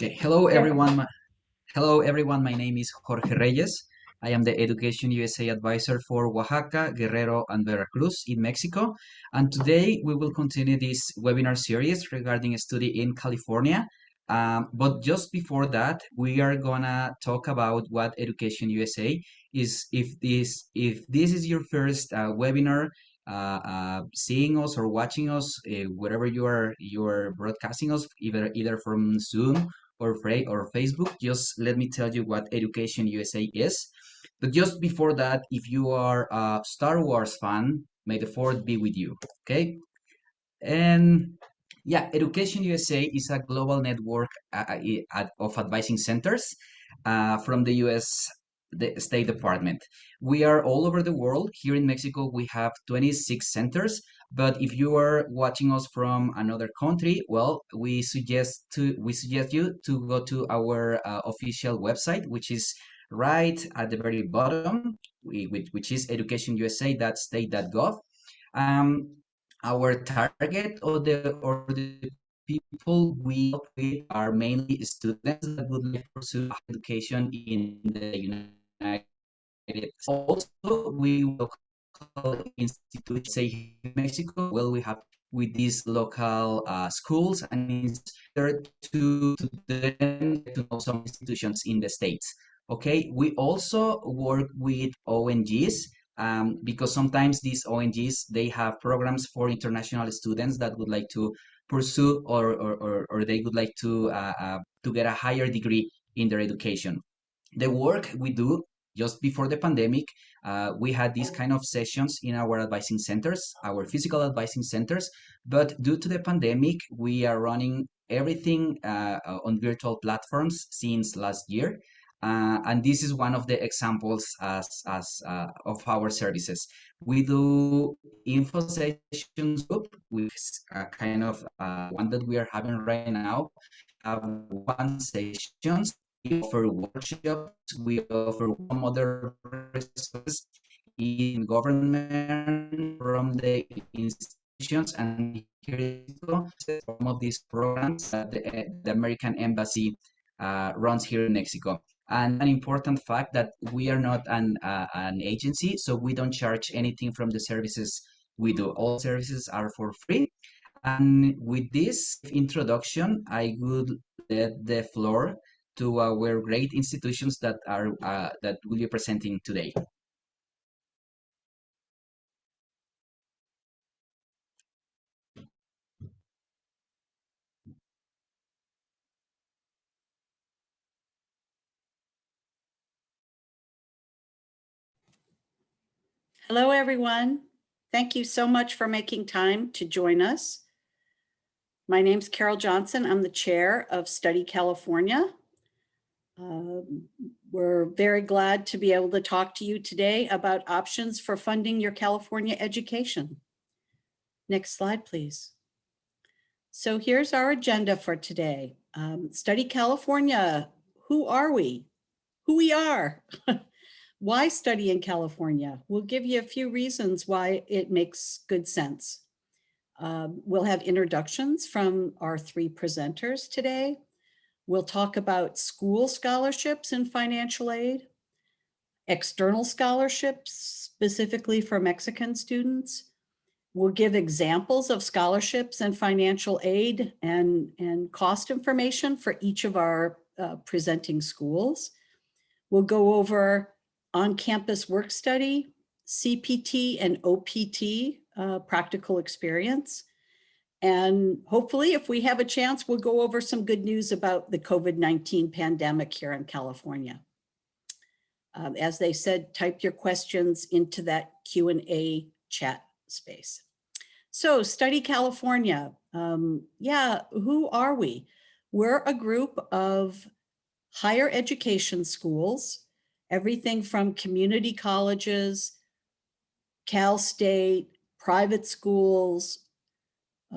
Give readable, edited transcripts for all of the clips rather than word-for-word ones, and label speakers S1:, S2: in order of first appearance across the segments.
S1: Okay, hello everyone. Hello everyone. My name is Jorge Reyes. I am the Education USA advisor for Oaxaca, Guerrero, and Veracruz in Mexico. And today we will continue this webinar series regarding a study in California. But just before that, we are gonna talk about what Education USA is. If this is your first webinar, seeing us or watching us, wherever you are broadcasting us, either from Zoom or Facebook, just let me tell you what Education USA is. But just before that, if you are a Star Wars fan, may the fourth be with you. Okay. And yeah, Education USA is a global network of advising centers from the US the State Department. We are all over the world. Here in Mexico, we have 26 centers. But if you are watching us from another country, well, we suggest you to go to our official website, which is right at the very bottom, which is educationusa.state.gov. Um, our target or the people we help with are mainly students that would like to pursue education in the United States. Also, we will call institutions, say in Mexico, well, we have with these local schools and to then to know some institutions in the States. Okay, we also work with ONGs because sometimes these ONGs they have programs for international students that would like to pursue or they would like to get a higher degree in their education. The work we do just before the pandemic, we had these kind of sessions in our advising centers, our physical advising centers. But due to the pandemic, we are running everything on virtual platforms since last year. And this is one of the examples of our services. We do info sessions group, which is kind of one that we are having right now. Have one sessions. We offer workshops. We offer one other resources in government from the institutions, and here some of these programs that the American Embassy runs here in Mexico. And an important fact that we are not an agency, so we don't charge anything from the services we do. All services are for free. And with this introduction, I would let the floor to our great institutions that will be presenting today.
S2: Hello, everyone. Thank you so much for making time to join us. My name's Carol Johnson. I'm the chair of Study California. We're very glad to be able to talk to you today about options for funding your California education. Next slide, please. So here's our agenda for today. Study California, who are we? Who we are. Why study in California? We'll give you a few reasons why it makes good sense. We'll have introductions from our three presenters today. We'll talk about school scholarships and financial aid, external scholarships, specifically for Mexican students. We'll give examples of scholarships and financial aid and cost information for each of our presenting schools. We'll go over on-campus work study, CPT and OPT practical experience. And hopefully, if we have a chance, we'll go over some good news about the COVID-19 pandemic here in California. As they said, type your questions into that Q&A chat space. So Study California, who are we? We're a group of higher education schools, everything from community colleges, Cal State, private schools,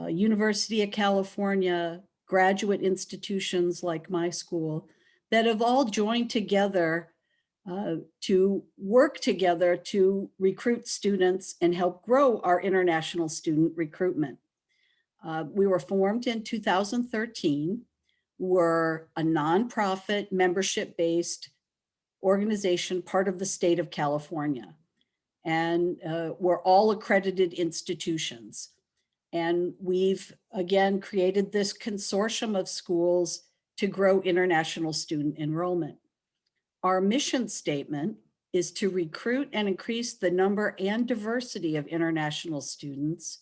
S2: University of California, graduate institutions like my school, that have all joined together to work together to recruit students and help grow our international student recruitment. We were formed in 2013. We're a nonprofit, membership-based organization, part of the state of California. And we're all accredited institutions. And we've, again, created this consortium of schools to grow international student enrollment. Our mission statement is to recruit and increase the number and diversity of international students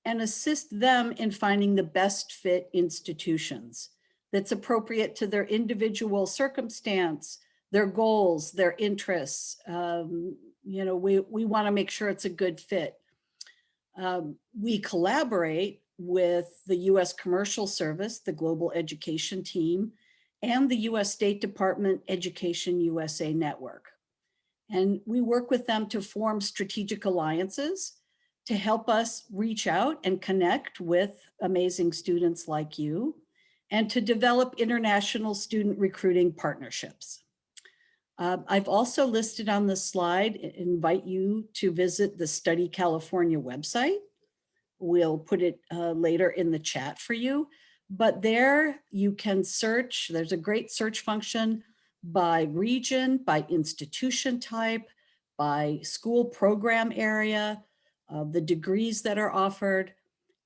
S2: and assist them in finding the best fit institutions that's appropriate to their individual circumstance, their goals, their interests. We want to make sure it's a good fit. We collaborate with the U.S. Commercial Service, the Global Education Team, and the U.S. State Department Education USA Network. And we work with them to form strategic alliances to help us reach out and connect with amazing students like you, and to develop international student recruiting partnerships. I've also listed on the slide, invite you to visit the Study California website. We'll put it later in the chat for you, but there you can search. There's a great search function by region, by institution type, by school program area, the degrees that are offered.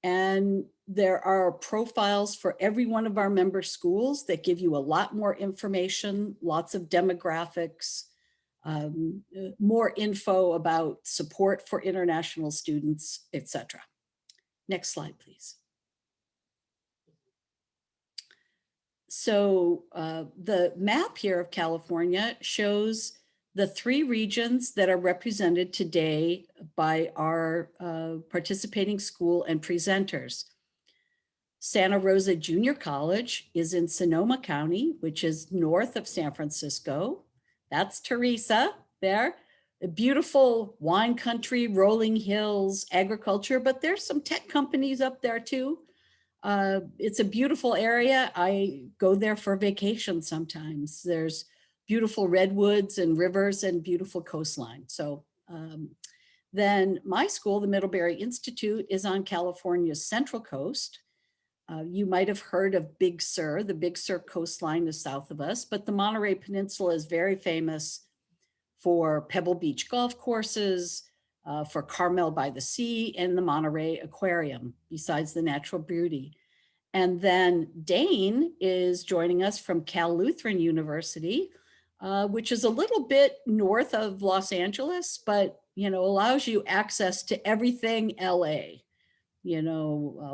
S2: And there are profiles for every one of our member schools that give you a lot more information, lots of demographics, more info about support for international students, etc. Next slide, please. So the map here of California shows the 3 regions that are represented today by our participating school and presenters. Santa Rosa Junior College is in Sonoma County, which is north of San Francisco. That's Teresa there. A beautiful wine country, rolling hills, agriculture, but there's some tech companies up there too. It's a beautiful area. I go there for vacation sometimes. There's beautiful redwoods and rivers and beautiful coastline. So then my school, the Middlebury Institute, is on California's central coast. You might have heard of Big Sur. The Big Sur coastline is south of us, but the Monterey Peninsula is very famous for Pebble Beach golf courses, for Carmel by the Sea, and the Monterey Aquarium, besides the natural beauty. And then Dane is joining us from Cal Lutheran University, which is a little bit north of Los Angeles, but allows you access to everything LA.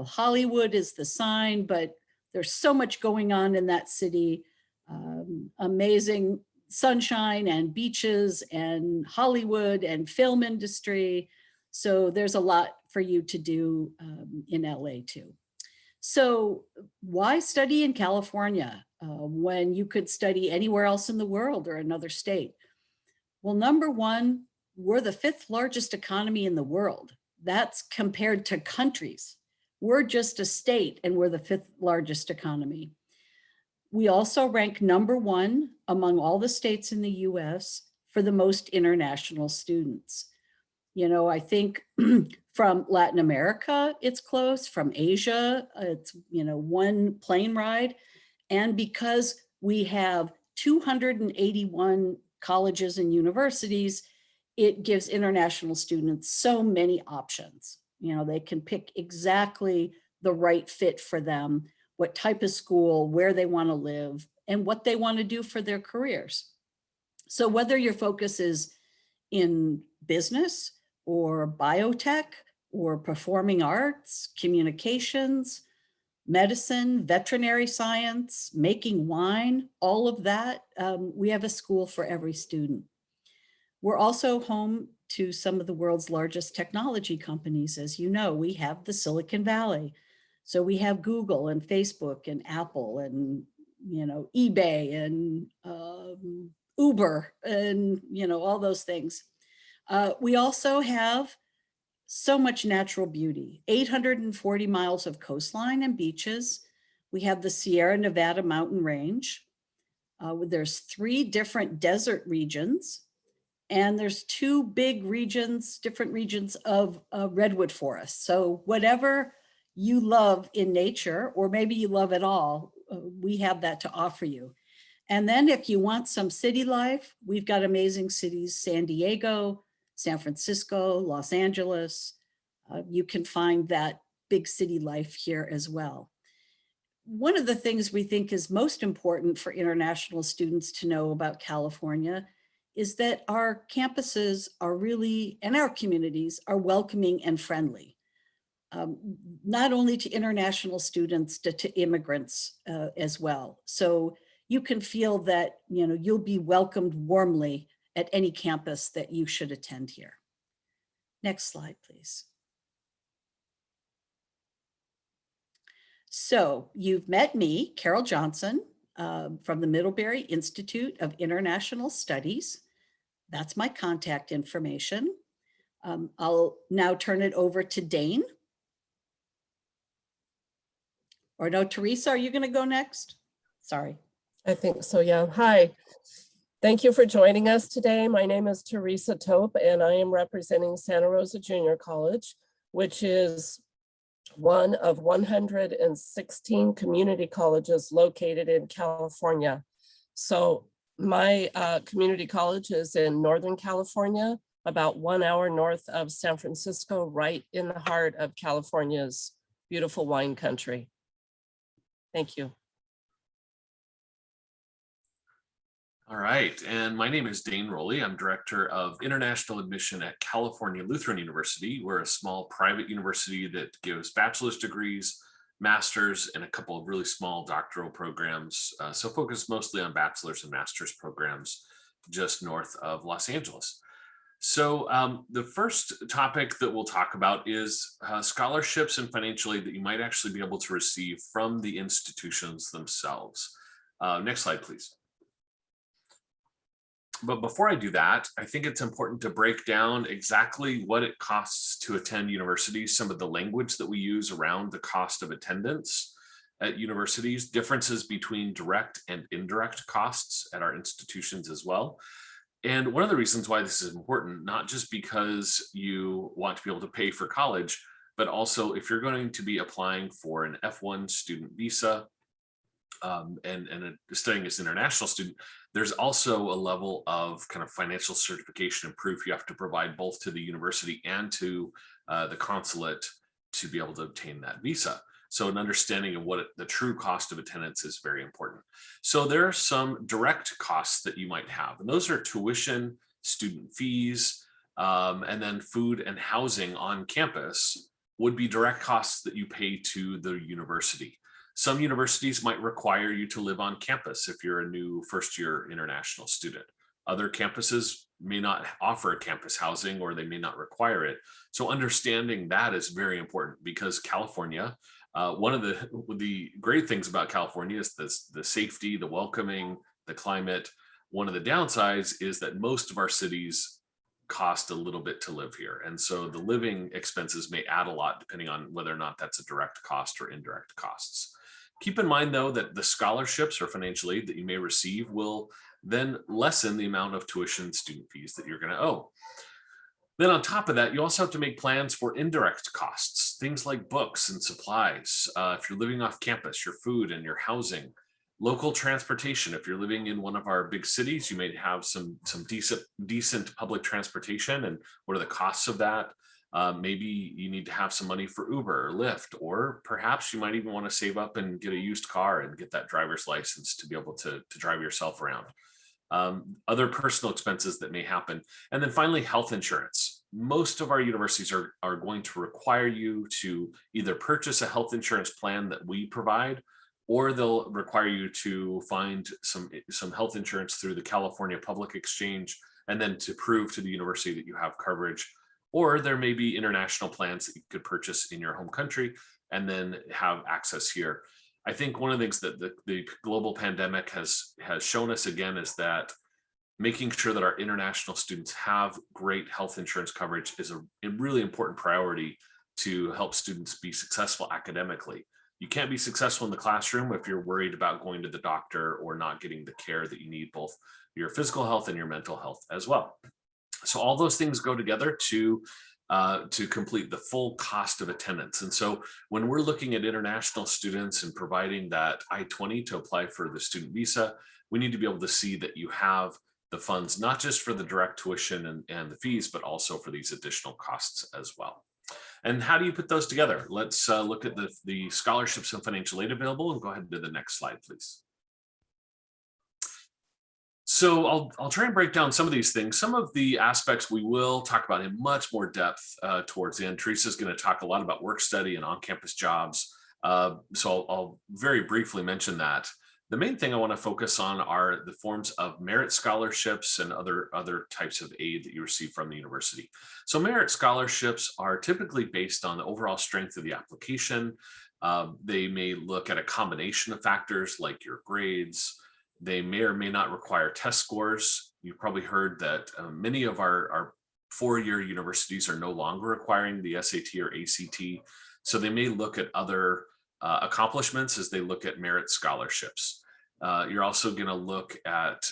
S2: Hollywood is the sign, but there's so much going on in that city. Amazing sunshine and beaches and Hollywood and film industry. So there's a lot for you to do in LA too. So why study in California when you could study anywhere else in the world or another state? Well, number one, we're the 5th largest economy in the world. That's compared to countries. We're just a state and we're the 5th largest economy. We also rank number 1 among all the states in the US for the most international students. I think from Latin America, it's close. From Asia, it's, 1 plane ride. And because we have 281 colleges and universities, it gives international students so many options. They can pick exactly the right fit for them, what type of school, where they want to live, and what they want to do for their careers. So whether your focus is in business or biotech or performing arts, communications, medicine, veterinary science, making wine, all of that, we have a school for every student. We're also home to some of the world's largest technology companies. As you know, we have the Silicon Valley. So we have Google and Facebook and Apple and, eBay and Uber and, all those things. We also have so much natural beauty, 840 miles of coastline and beaches. We have the Sierra Nevada mountain range. There's 3 different desert regions. And there's 2 big regions, different regions of redwood forest. So whatever you love in nature, or maybe you love it all, we have that to offer you. And then if you want some city life, we've got amazing cities, San Diego, San Francisco, Los Angeles. You can find that big city life here as well. One of the things we think is most important for international students to know about California is that our campuses are really, and our communities are welcoming and friendly. Not only to international students, to immigrants as well. So you can feel that you'll be welcomed warmly at any campus that you should attend here. Next slide, please. So you've met me, Carol Johnson, from the Middlebury Institute of International Studies. That's my contact information. I'll now turn it over to Dane. Or no, Teresa, are you going to go next? Sorry.
S3: I think so, yeah. Hi. Thank you for joining us today. My name is Teresa Tope, and I am representing Santa Rosa Junior College, which is one of 116 community colleges located in California. So my community college is in Northern California, about 1 hour north of San Francisco, right in the heart of California's beautiful wine country. Thank you.
S4: All right, and my name is Dane Rowley. I'm Director of International Admission at California Lutheran University. We're a small private university that gives bachelor's degrees, master's, and a couple of really small doctoral programs. So focused mostly on bachelor's and master's programs just north of Los Angeles. So the first topic that we'll talk about is scholarships and financial aid that you might actually be able to receive from the institutions themselves. Next slide, please. But before I do that, I think it's important to break down exactly what it costs to attend universities, some of the language that we use around the cost of attendance at universities, differences between direct and indirect costs at our institutions as well. And one of the reasons why this is important, not just because you want to be able to pay for college, but also if you're going to be applying for an F1 student visa and studying as an international student, there's also a level of kind of financial certification and proof you have to provide both to the university and to the consulate to be able to obtain that visa. So an understanding of what the true cost of attendance is very important. So there are some direct costs that you might have, and those are tuition, student fees, and then food and housing on campus would be direct costs that you pay to the university. Some universities might require you to live on campus if you're a new first-year international student. Other campuses may not offer campus housing or they may not require it. So understanding that is very important because California, one of the great things about California is the safety, the welcoming, the climate. One of the downsides is that most of our cities cost a little bit to live here. And so the living expenses may add a lot depending on whether or not that's a direct cost or indirect costs. Keep in mind, though, that the scholarships or financial aid that you may receive will then lessen the amount of tuition and student fees that you're going to owe. Then on top of that, you also have to make plans for indirect costs, things like books and supplies. If you're living off campus, your food and your housing, local transportation. If you're living in one of our big cities, you may have some decent public transportation. And what are the costs of that? Maybe you need to have some money for Uber or Lyft, or perhaps you might even want to save up and get a used car and get that driver's license to be able to drive yourself around. Other personal expenses that may happen. And then finally, health insurance. Most of our universities are going to require you to either purchase a health insurance plan that we provide, or they'll require you to find some health insurance through the California Public Exchange, and then to prove to the university that you have coverage. Or there may be international plans that you could purchase in your home country and then have access here. I think one of the things that the global pandemic has shown us again is that making sure that our international students have great health insurance coverage is a really important priority to help students be successful academically. You can't be successful in the classroom if you're worried about going to the doctor or not getting the care that you need, both your physical health and your mental health as well. So all those things go together to to complete the full cost of attendance. And so when we're looking at international students and providing that I-20 to apply for the student visa, we need to be able to see that you have the funds, not just for the direct tuition and the fees, but also for these additional costs as well. And how do you put those together? Let's look at the scholarships and financial aid available, and go ahead to the next slide, please. So I'll try and break down some of these things. Some of the aspects we will talk about in much more depth towards the end. Teresa's going to talk a lot about work study and on-campus jobs. So I'll very briefly mention that. The main thing I want to focus on are the forms of merit scholarships and other types of aid that you receive from the university. So merit scholarships are typically based on the overall strength of the application. They may look at a combination of factors like your grades. They may or may not require test scores. You've probably heard that many of our four-year universities are no longer requiring the SAT or ACT. So they may look at other accomplishments as they look at merit scholarships. You're also going to look at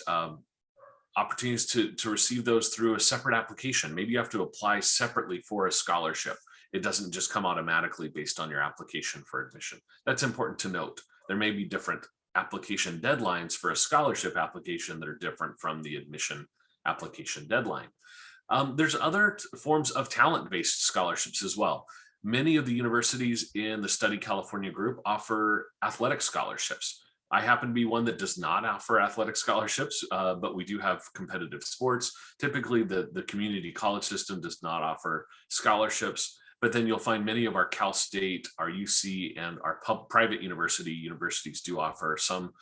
S4: opportunities to receive those through a separate application. Maybe you have to apply separately for a scholarship. It doesn't just come automatically based on your application for admission. That's important to note. There may be different application deadlines for a scholarship application that are different from the admission application deadline. There's other forms of talent-based scholarships as well. Many of the universities in the Study California group offer athletic scholarships. I happen to be one that does not offer athletic scholarships, but we do have competitive sports. Typically, the community college system does not offer scholarships. But then you'll find many of our Cal State, our UC, and our private universities do offer some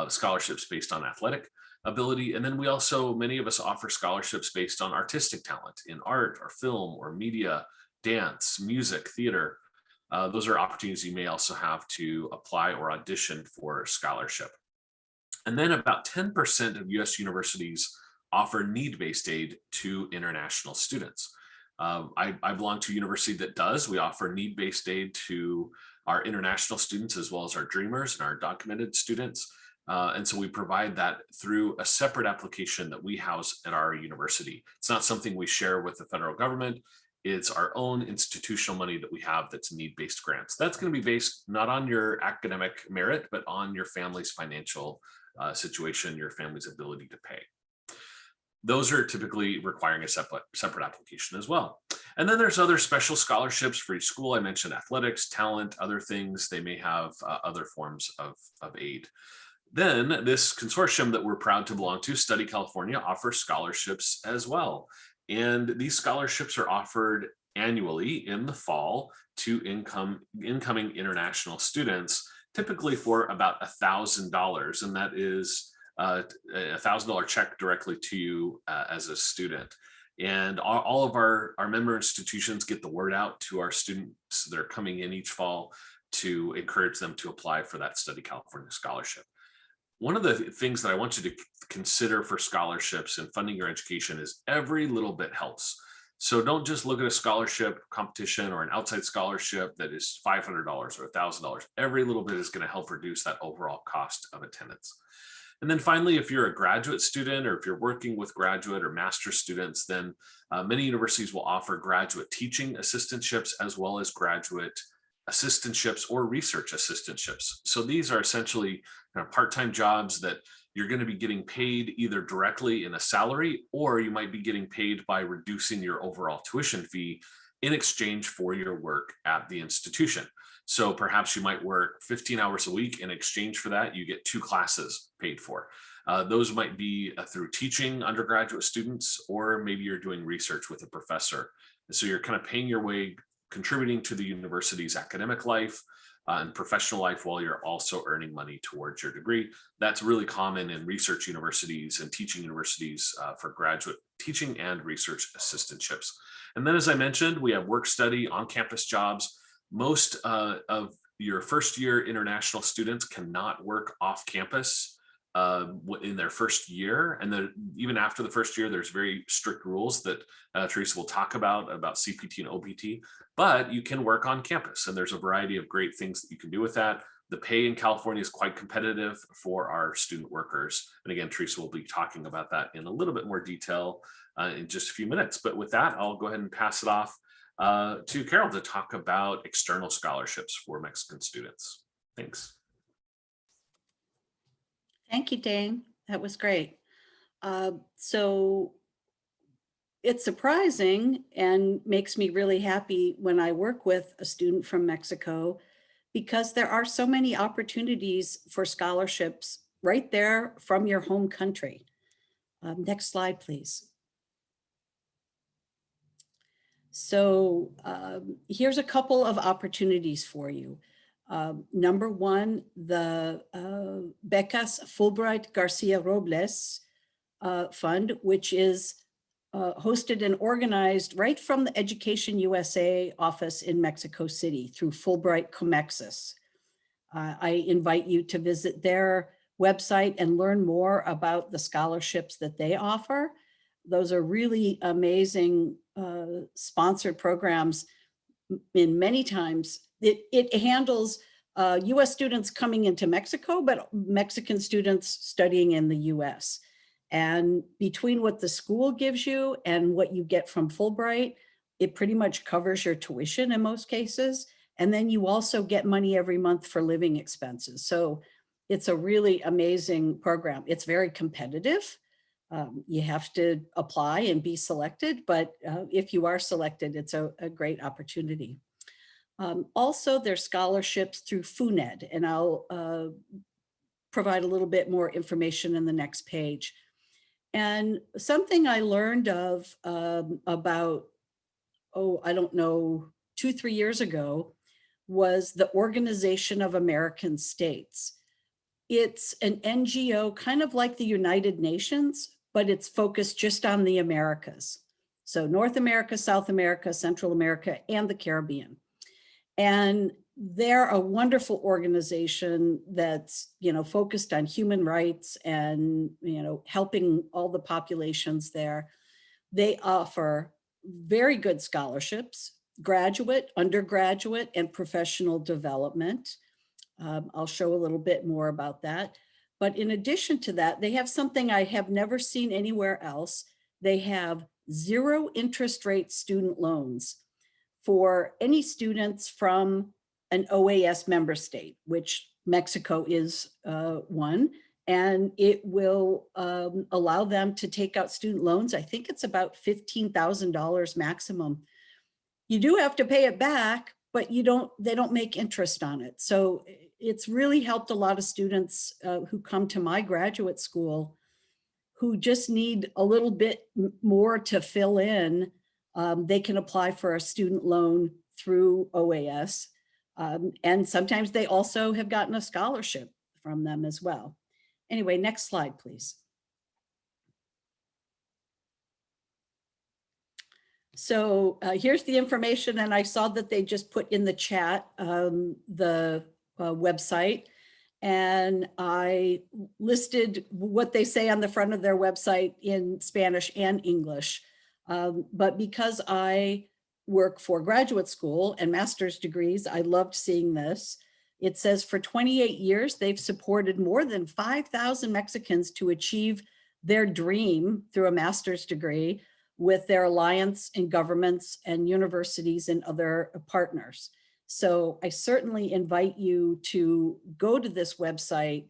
S4: scholarships based on athletic ability. And then we also, many of us offer scholarships based on artistic talent in art or film or media, dance, music, theater. Those are opportunities you may also have to apply or audition for scholarship. And then about 10% of US universities offer need-based aid to international students. I belong to a university that does. We offer need-based aid to our international students as well as our dreamers and our documented students. And so we provide that through a separate application that we house at our university. It's not something we share with the federal government. It's our own institutional money that we have that's need-based grants. That's going to be based not on your academic merit, but on your family's financial situation, your family's ability to pay. Those are typically requiring a separate application as well. And then there's other special scholarships for each school. I mentioned athletics, talent, other things. They may have other forms of aid. Then this consortium that we're proud to belong to, Study California, offers scholarships as well. And these scholarships are offered annually in the fall to incoming international students, typically for about $1,000. And that is a $1,000 check directly to you as a student. And all of our member institutions get the word out to our students that are coming in each fall to encourage them to apply for that Study California scholarship. One of the things that I want you to consider for scholarships and funding your education is every little bit helps. So don't just look at a scholarship competition or an outside scholarship that is $500 or $1,000. Every little bit is going to help reduce that overall cost of attendance. And then finally, if you're a graduate student or if you're working with graduate or master's students, then many universities will offer graduate teaching assistantships as well as graduate assistantships or research assistantships. So these are essentially part-time jobs that you're going to be getting paid either directly in a salary, or you might be getting paid by reducing your overall tuition fee in exchange for your work at the institution. So perhaps you might work 15 hours a week. In exchange for that, you get 2 classes paid for. Those might be through teaching undergraduate students, or maybe you're doing research with a professor. And so you're kind of paying your way, contributing to the university's academic life and professional life while you're also earning money towards your degree. That's really common in research universities and teaching universities for graduate teaching and research assistantships. And then, as I mentioned, we have work study, on-campus jobs. Most of your first-year international students cannot work off campus in their first year. And then even after the first year, there's very strict rules that Teresa will talk about CPT and OPT, but you can work on campus. And there's a variety of great things that you can do with that. The pay in California is quite competitive for our student workers. And again, Teresa will be talking about that in a little bit more detail in just a few minutes. But with that, I'll go ahead and pass it off to Carol to talk about external scholarships for Mexican students. Thanks.
S2: Thank you, Dane. That was great. So it's surprising and makes me really happy when I work with a student from Mexico, because there are so many opportunities for scholarships right there from your home country. Next slide, please. So here's a couple of opportunities for you. Number one, the Becas Fulbright Garcia Robles Fund, which is hosted and organized right from the Education USA office in Mexico City through Fulbright Comexis. I invite you to visit their website and learn more about the scholarships that they offer. Those are really amazing sponsored programs. In many times, it handles US students coming into Mexico, but Mexican students studying in the US. And between what the school gives you and what you get from Fulbright, it pretty much covers your tuition in most cases. And then you also get money every month for living expenses. So it's a really amazing program. It's very competitive. You have to apply and be selected, but if you are selected, it's a great opportunity. Also, there's scholarships through FUNED, and I'll provide a little bit more information in the next page. And something I learned of about, I don't know, 2-3 years ago, was the Organization of American States. It's an NGO, kind of like the United Nations, but it's focused just on the Americas. So North America, South America, Central America, and the Caribbean. And they're a wonderful organization that's, focused on human rights and, helping all the populations there. They offer very good scholarships, graduate, undergraduate, and professional development. I'll show a little bit more about that. But in addition to that, they have something I have never seen anywhere else. They have 0 interest rate student loans for any students from an OAS member state, which Mexico is one, and it will allow them to take out student loans. I think it's about $15,000 maximum. You do have to pay it back, but they don't make interest on it. So it's really helped a lot of students who come to my graduate school who just need a little bit more to fill in. They can apply for a student loan through OAS. And sometimes they also have gotten a scholarship from them as well. Anyway, next slide, please. So here's the information, and I saw that they just put in the chat the website, and I listed what they say on the front of their website in Spanish and English. But because I work for graduate school and master's degrees, I loved seeing this. It says for 28 years, they've supported more than 5,000 Mexicans to achieve their dream through a master's degree with their alliance in governments and universities and other partners. So I certainly invite you to go to this website,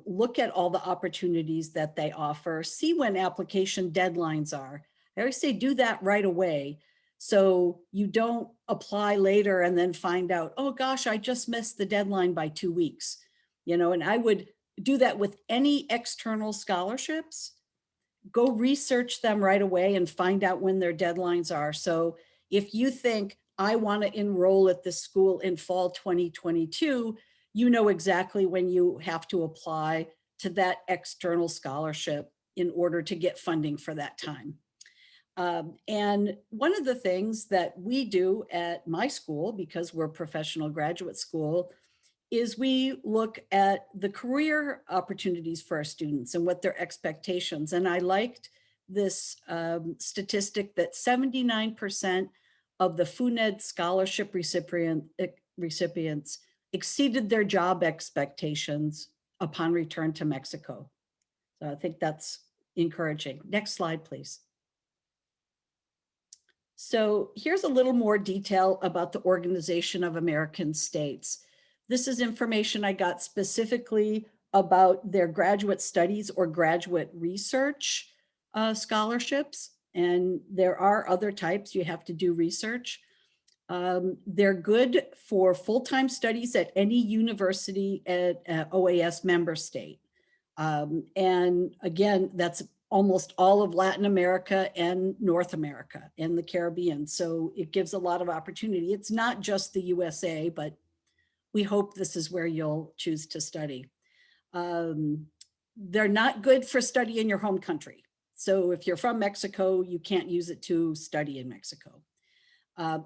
S2: look at all the opportunities that they offer, see when application deadlines are. I always say do that right away, so you don't apply later and then find out, oh gosh, I just missed the deadline by 2 weeks. And I would do that with any external scholarships. Go research them right away and find out when their deadlines are. So if you think I want to enroll at this school in fall 2022, you know exactly when you have to apply to that external scholarship in order to get funding for that time. And one of the things that we do at my school, because we're a professional graduate school, is we look at the career opportunities for our students and what their expectations. And I liked this statistic that 79% of the FUNED scholarship recipients exceeded their job expectations upon return to Mexico. So I think that's encouraging. Next slide, please. So here's a little more detail about the Organization of American States. This is information I got specifically about their graduate studies or graduate research scholarships. And there are other types, you have to do research. They're good for full-time studies at any university at OAS member state. And again, that's almost all of Latin America and North America and the Caribbean. So it gives a lot of opportunity. It's not just the USA, but we hope this is where you'll choose to study. They're not good for study in your home country. So if you're from Mexico, you can't use it to study in Mexico.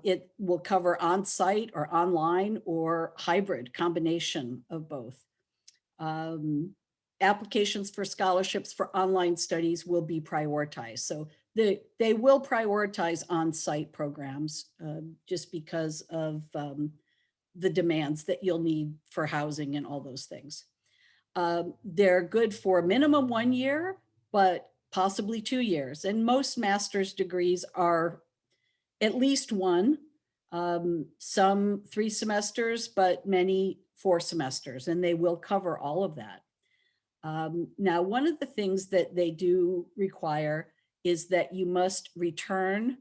S2: It will cover on-site or online or hybrid combination of both. Applications for scholarships for online studies will be prioritized. So they will prioritize on-site programs just because of the demands that you'll need for housing and all those things. They're good for minimum 1 year, but possibly 2 years. And most master's degrees are at least one, some 3 semesters, but many 4 semesters, and they will cover all of that. Now, one of the things that they do require is that you must return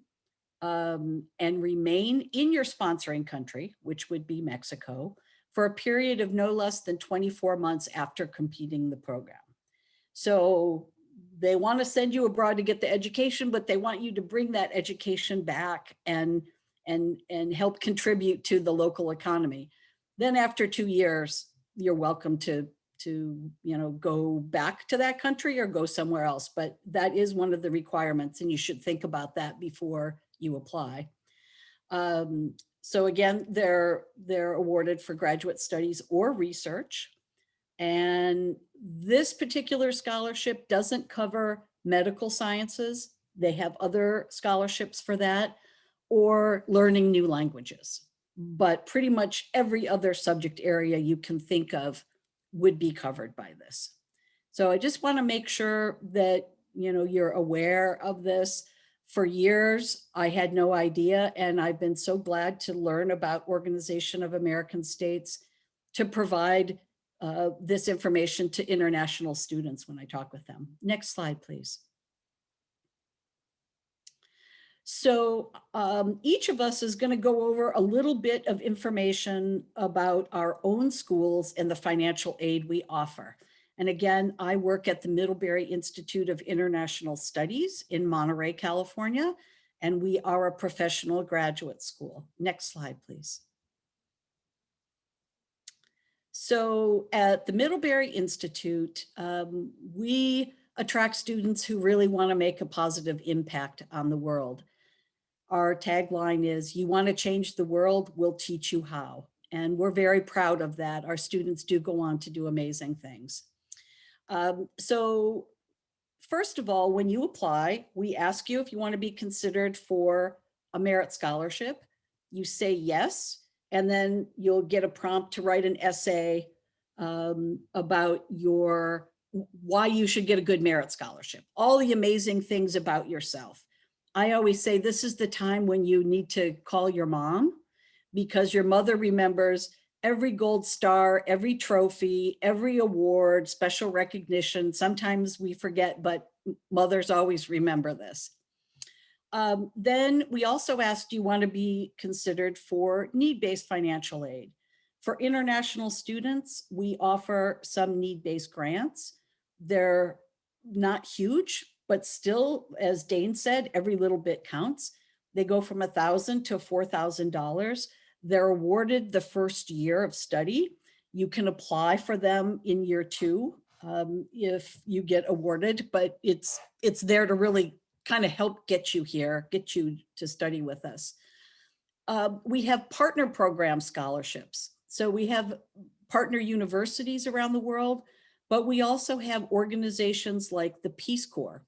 S2: and remain in your sponsoring country, which would be Mexico, for a period of no less than 24 months after completing the program. So they want to send you abroad to get the education, but they want you to bring that education back and help contribute to the local economy. Then after 2 years, you're welcome to go back to that country or go somewhere else. But that is one of the requirements, and you should think about that before you apply. So again, they're awarded for graduate studies or research. And this particular scholarship doesn't cover medical sciences. They have other scholarships for that, or learning new languages. But pretty much every other subject area you can think of would be covered by this. So I just want to make sure that you're aware of this. For years, I had no idea, and I've been so glad to learn about Organization of American States to provide this information to international students when I talk with them. Next slide, please. So each of us is going to go over a little bit of information about our own schools and the financial aid we offer. And again, I work at the Middlebury Institute of International Studies in Monterey, California, and we are a professional graduate school. Next slide, please. So at the Middlebury Institute, we attract students who really want to make a positive impact on the world. Our tagline is, "You want to change the world, we'll teach you how." And we're very proud of that. Our students do go on to do amazing things. So first of all, when you apply, we ask you if you want to be considered for a merit scholarship. You say yes, and then you'll get a prompt to write an essay about why you should get a good merit scholarship, all the amazing things about yourself. I always say this is the time when you need to call your mom, because your mother remembers every gold star, every trophy, every award, special recognition. Sometimes we forget, but mothers always remember this. Then we also asked, do you want to be considered for need-based financial aid? For international students, we offer some need-based grants. They're not huge, but still, as Dane said, every little bit counts. They go from $1,000 to $4,000. They're awarded the first year of study. You can apply for them in year 2 if you get awarded, but it's there to really kind of help get you here, get you to study with us. We have partner program scholarships. So we have partner universities around the world, but we also have organizations like the Peace Corps.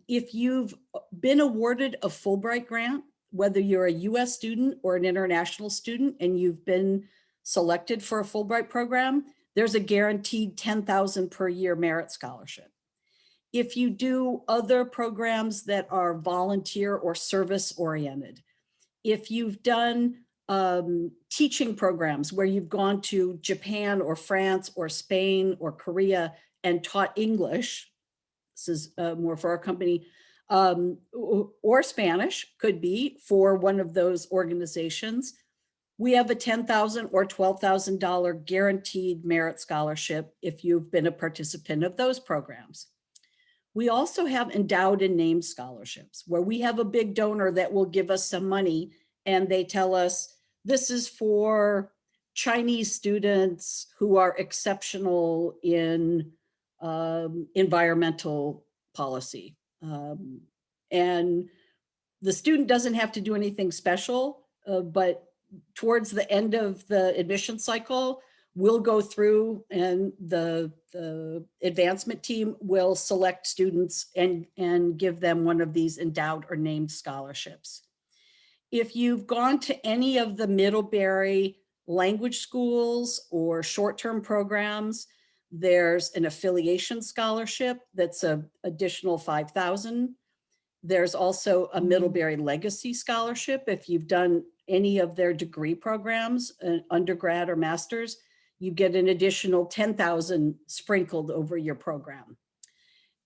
S2: If you've been awarded a Fulbright grant, whether you're a US student or an international student, and you've been selected for a Fulbright program, there's a guaranteed $10,000 per year merit scholarship. If you do other programs that are volunteer or service oriented, if you've done teaching programs where you've gone to Japan or France or Spain or Korea and taught English, this is more for our company, or Spanish could be for one of those organizations. We have a $10,000 or $12,000 guaranteed merit scholarship if you've been a participant of those programs. We also have endowed and named scholarships where we have a big donor that will give us some money and they tell us this is for Chinese students who are exceptional in environmental policy. And the student doesn't have to do anything special, but towards the end of the admission cycle, we'll go through and the advancement team will select students and give them one of these endowed or named scholarships. If you've gone to any of the Middlebury language schools or short-term programs, there's an affiliation scholarship that's an additional $5,000. There's also a Middlebury Legacy Scholarship. If you've done any of their degree programs, undergrad or master's, you get an additional $10,000 sprinkled over your program.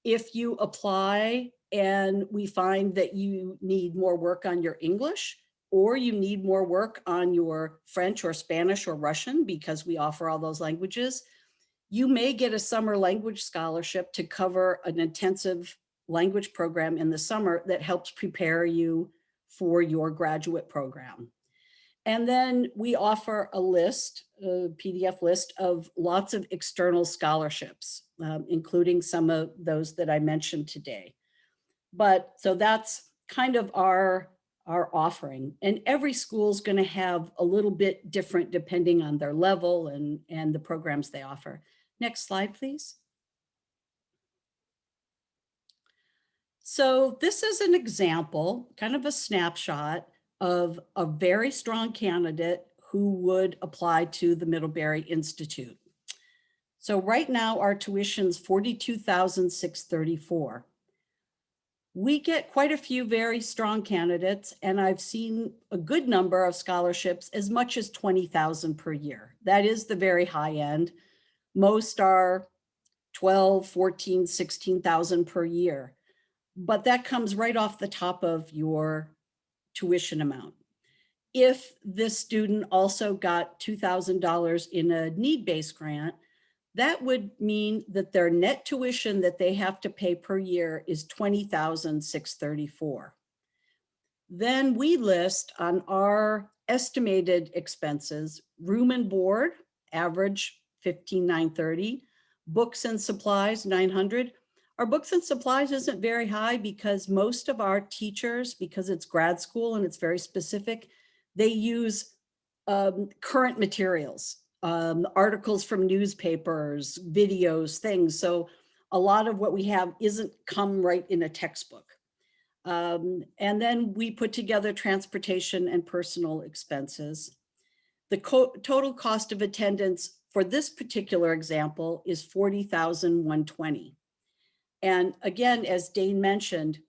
S2: If you apply and we find that you need more work on your English, or you need more work on your French or Spanish or Russian, because we offer all those languages, you may get a summer language scholarship to cover an intensive language program in the summer that helps prepare you for your graduate program. And then we offer a list, a PDF list of lots of external scholarships, including some of those that I mentioned today. But so that's kind of our offering. And every school is going to have a little bit different depending on their level and the programs they offer. Next slide, please. So this is an example, kind of a snapshot of a very strong candidate who would apply to the Middlebury Institute. So right now our tuition's $42,634. We get quite a few very strong candidates, and I've seen a good number of scholarships as much as $20,000 per year. That is the very high end. Most are 12, 14, 16,000 per year. But that comes right off the top of your tuition amount. If this student also got $2,000 in a need-based grant, that would mean that their net tuition that they have to pay per year is $20,634. Then we list on our estimated expenses, room and board, average $15,930, books and supplies, $900. Our books and supplies isn't very high because most of our teachers, because it's grad school and it's very specific, they use current materials, articles from newspapers, videos, things. So a lot of what we have isn't come right in a textbook. And then we put together transportation and personal expenses. The total cost of attendance for this particular example is $40,120. And again, as Dane mentioned,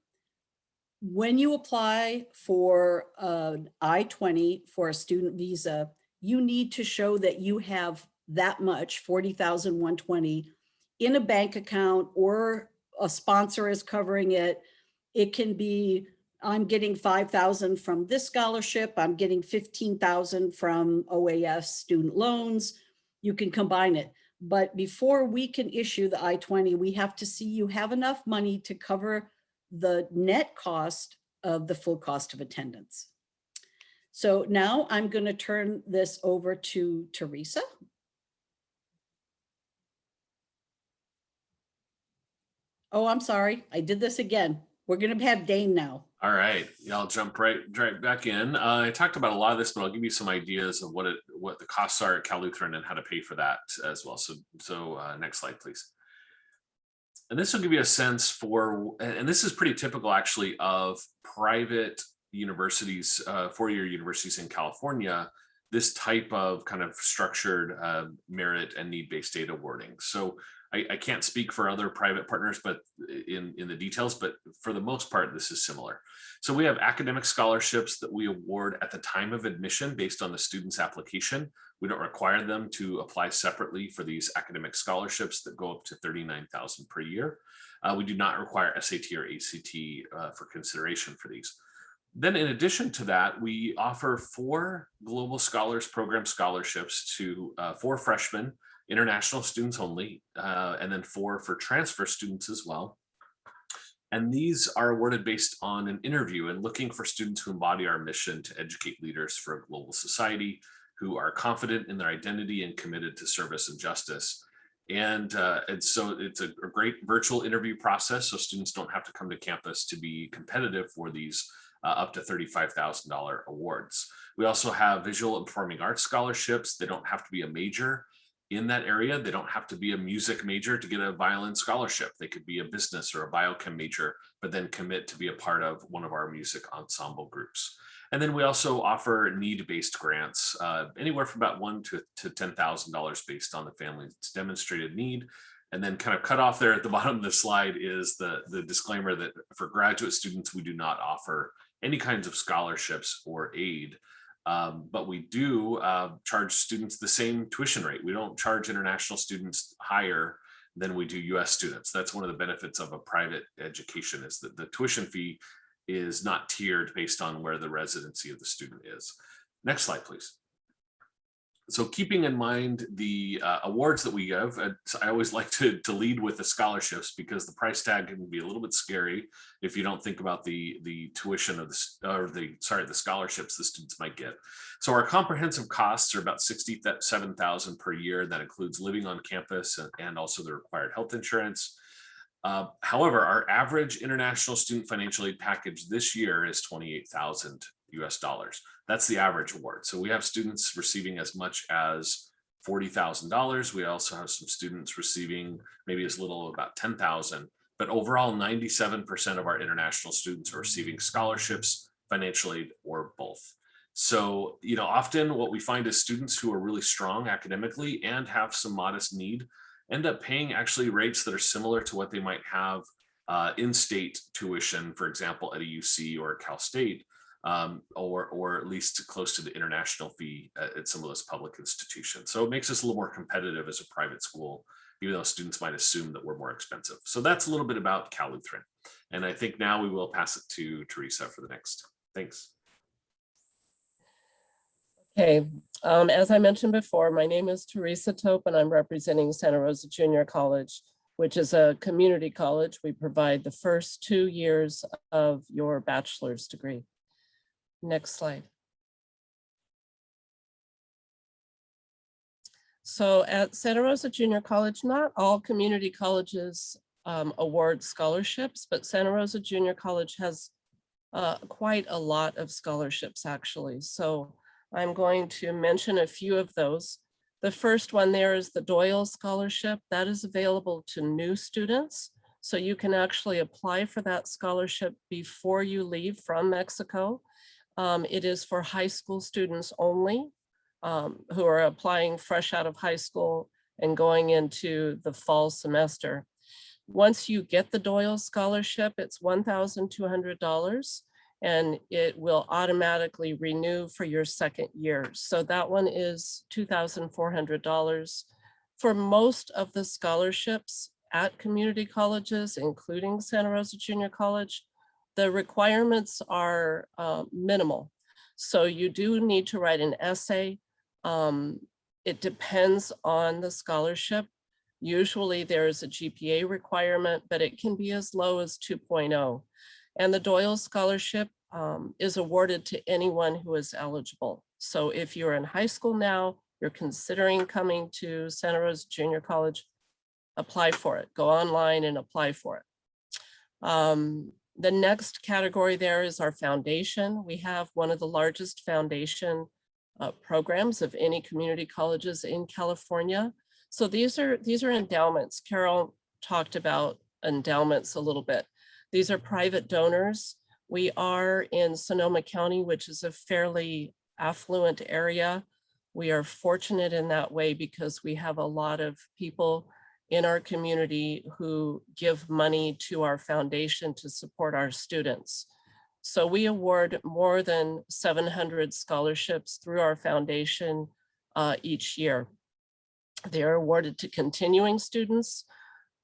S2: when you apply for an I-20 for a student visa, you need to show that you have that much, $40,120, in a bank account, or a sponsor is covering it. It can be, I'm getting $5,000 from this scholarship, I'm getting $15,000 from OAS student loans. You can combine it. But before we can issue the I-20, we have to see you have enough money to cover the net cost of the full cost of attendance. So now I'm going to turn this over to Teresa. Oh, I'm sorry. I did this again. We're going to have Dane now.
S4: All right, yeah, I'll jump right back in. I talked about a lot of this, but I'll give you some ideas of what the costs are at Cal Lutheran and how to pay for that as well. So next slide, please. And this will give you a sense for, and this is pretty typical actually of private universities, four-year universities in California, this type of kind of structured merit and need-based data awarding. So I can't speak for other private partners, but in the details, but for the most part, this is similar. So we have academic scholarships that we award at the time of admission based on the student's application. We don't require them to apply separately for these academic scholarships that go up to $39,000 per year. We do not require SAT or ACT for consideration for these. Then in addition to that, we offer 4 Global Scholars Program scholarships to 4 freshmen, international students only, and then 4 for transfer students as well. And these are awarded based on an interview and looking for students who embody our mission to educate leaders for a global society, who are confident in their identity and committed to service and justice. And so it's a great virtual interview process, so students don't have to come to campus to be competitive for these up to $35,000 awards. We also have visual and performing arts scholarships. They don't have to be a major in that area. They don't have to be a music major to get a violin scholarship. They could be a business or a biochem major, but then commit to be a part of one of our music ensemble groups. And then we also offer need-based grants, anywhere from about $1,000 to $10,000 based on the family's demonstrated need. And then kind of cut off there at the bottom of the slide is the disclaimer that for graduate students, we do not offer any kinds of scholarships or aid. But we do charge students the same tuition rate. We don't charge international students higher than we do US students. That's one of the benefits of a private education, is that the tuition fee is not tiered based on where the residency of the student is. Next slide, please. So keeping in mind the awards that we give, I always like to lead with the scholarships, because the price tag can be a little bit scary if you don't think about the tuition of the scholarships the students might get. So our comprehensive costs are about $67,000 per year. That includes living on campus and also the required health insurance. However, our average international student financial aid package this year is $28,000 US. That's the average award. So we have students receiving as much as $40,000. We also have some students receiving maybe as little as about $10,000, but overall 97% of our international students are receiving scholarships, financial aid, or both. So, often what we find is students who are really strong academically and have some modest need end up paying actually rates that are similar to what they might have in-state tuition, for example, at a UC or a Cal State, or at least close to the international fee at some of those public institutions. So it makes us a little more competitive as a private school, even though students might assume that we're more expensive. So that's a little bit about Cal Lutheran. And I think now we will pass it to Teresa for the next. Thanks.
S3: Okay, as I mentioned before, my name is Teresa Tope, and I'm representing Santa Rosa Junior College, which is a community college. We provide the first 2 years of your bachelor's degree. Next slide. So at Santa Rosa Junior College, not all community colleges award scholarships, but Santa Rosa Junior College has quite a lot of scholarships, actually. So I'm going to mention a few of those. The first one there is the Doyle Scholarship. That is available to new students. So you can actually apply for that scholarship before you leave from Mexico. It is for high school students only, who are applying fresh out of high school and going into the fall semester. Once you get the Doyle Scholarship, it's $1,200. And it will automatically renew for your second year. So that one is $2,400. For most of the scholarships at community colleges, including Santa Rosa Junior College, the requirements are minimal. So you do need to write an essay. It depends on the scholarship. Usually there is a GPA requirement, but it can be as low as 2.0. And the Doyle Scholarship is awarded to anyone who is eligible. So if you're in high school now, you're considering coming to Santa Rosa Junior College, apply for it. Go online and apply for it. The next category there is our foundation. We have one of the largest foundation programs of any community colleges in California. So these are endowments. Carol talked about endowments a little bit. These are private donors. We are in Sonoma County, which is a fairly affluent area. We are fortunate in that way because we have a lot of people in our community who give money to our foundation to support our students. So we award more than 700 scholarships through our foundation each year. They are awarded to continuing students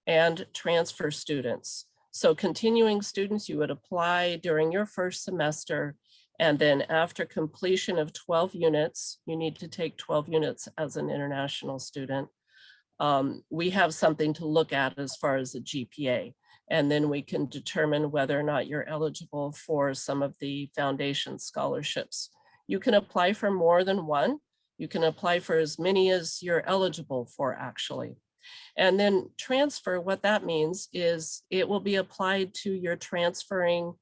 S3: and transfer students. So continuing students, you would apply during your first semester, and then after completion of 12 units, you need to take 12 units as an international student. We have something to look at as far as the GPA, and then we can determine whether or not you're eligible for some of the foundation scholarships. You can apply for more than one. You can apply for as many as you're eligible for, actually. And then transfer, what that means is it will be applied to your transferring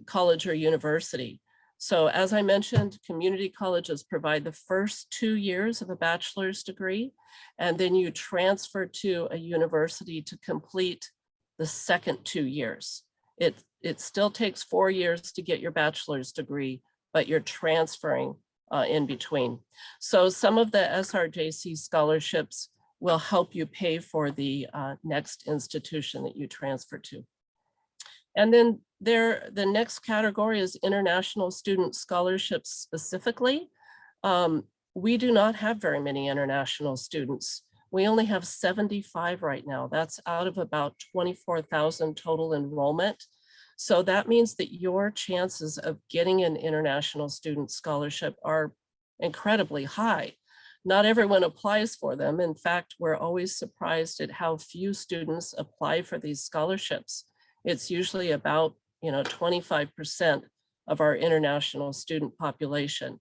S3: college or university. So as I mentioned, community colleges provide the first 2 years of a bachelor's degree, and then you transfer to a university to complete the second 2 years. It still takes 4 years to get your bachelor's degree, but you're transferring in between. So some of the SRJC scholarships will help you pay for the next institution that you transfer to. And then the next category is international student scholarships specifically. We do not have very many international students. We only have 75 right now. That's out of about 24,000 total enrollment. So that means that your chances of getting an international student scholarship are incredibly high. Not everyone applies for them. In fact, we're always surprised at how few students apply for these scholarships. It's usually about 25% of our international student population.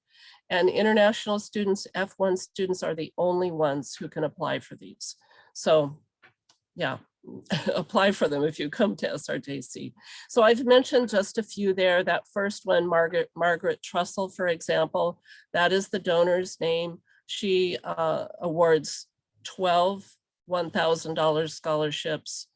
S3: And international students, F1 students, are the only ones who can apply for these. So yeah, apply for them if you come to SRJC. So I've mentioned just a few there. That first one, Margaret Trussell, for example, that is the donor's name. She awards 12 $1,000 scholarships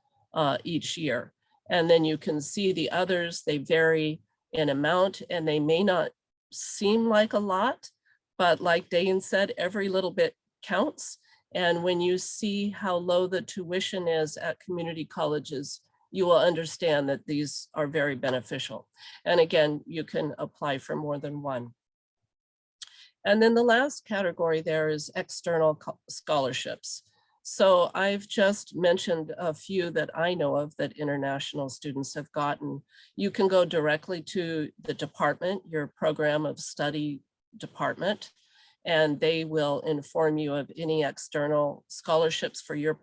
S3: each year. And then you can see the others, they vary in amount and they may not seem like a lot, but like Dane said, every little bit counts. And when you see how low the tuition is at community colleges, you will understand that these are very beneficial. And again, you can apply for more than one. And then the last category there is external scholarships. So I've just mentioned a few that I know of that international students have gotten. You can go directly to the department, your program of study department, and they will inform you of any external scholarships for your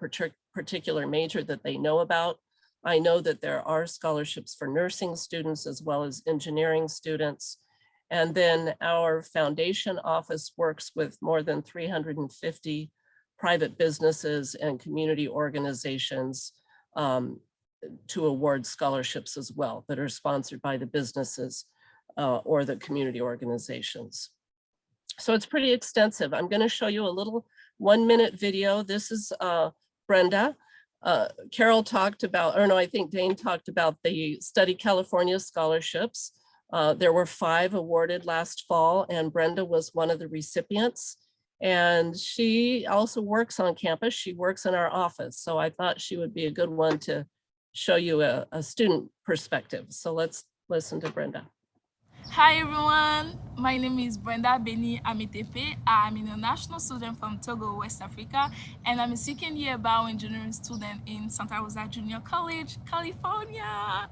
S3: particular major that they know about. I know that there are scholarships for nursing students as well as engineering students. And then our foundation office works with more than 350 private businesses and community organizations to award scholarships as well that are sponsored by the businesses or the community organizations. So it's pretty extensive. I'm going to show you a little 1-minute video. This is Brenda. Carol talked about, or no, I think Dane talked about the Study California scholarships. There were 5 awarded last fall, and Brenda was one of the recipients. And she also works on campus. She works in our office. So I thought she would be a good one to show you a student perspective. So let's listen to Brenda.
S5: Hi everyone, my name is Brenda Beni Ametepe. I'm an international student from Togo, West Africa, and I'm a second-year bioengineering student in Santa Rosa Junior College, California.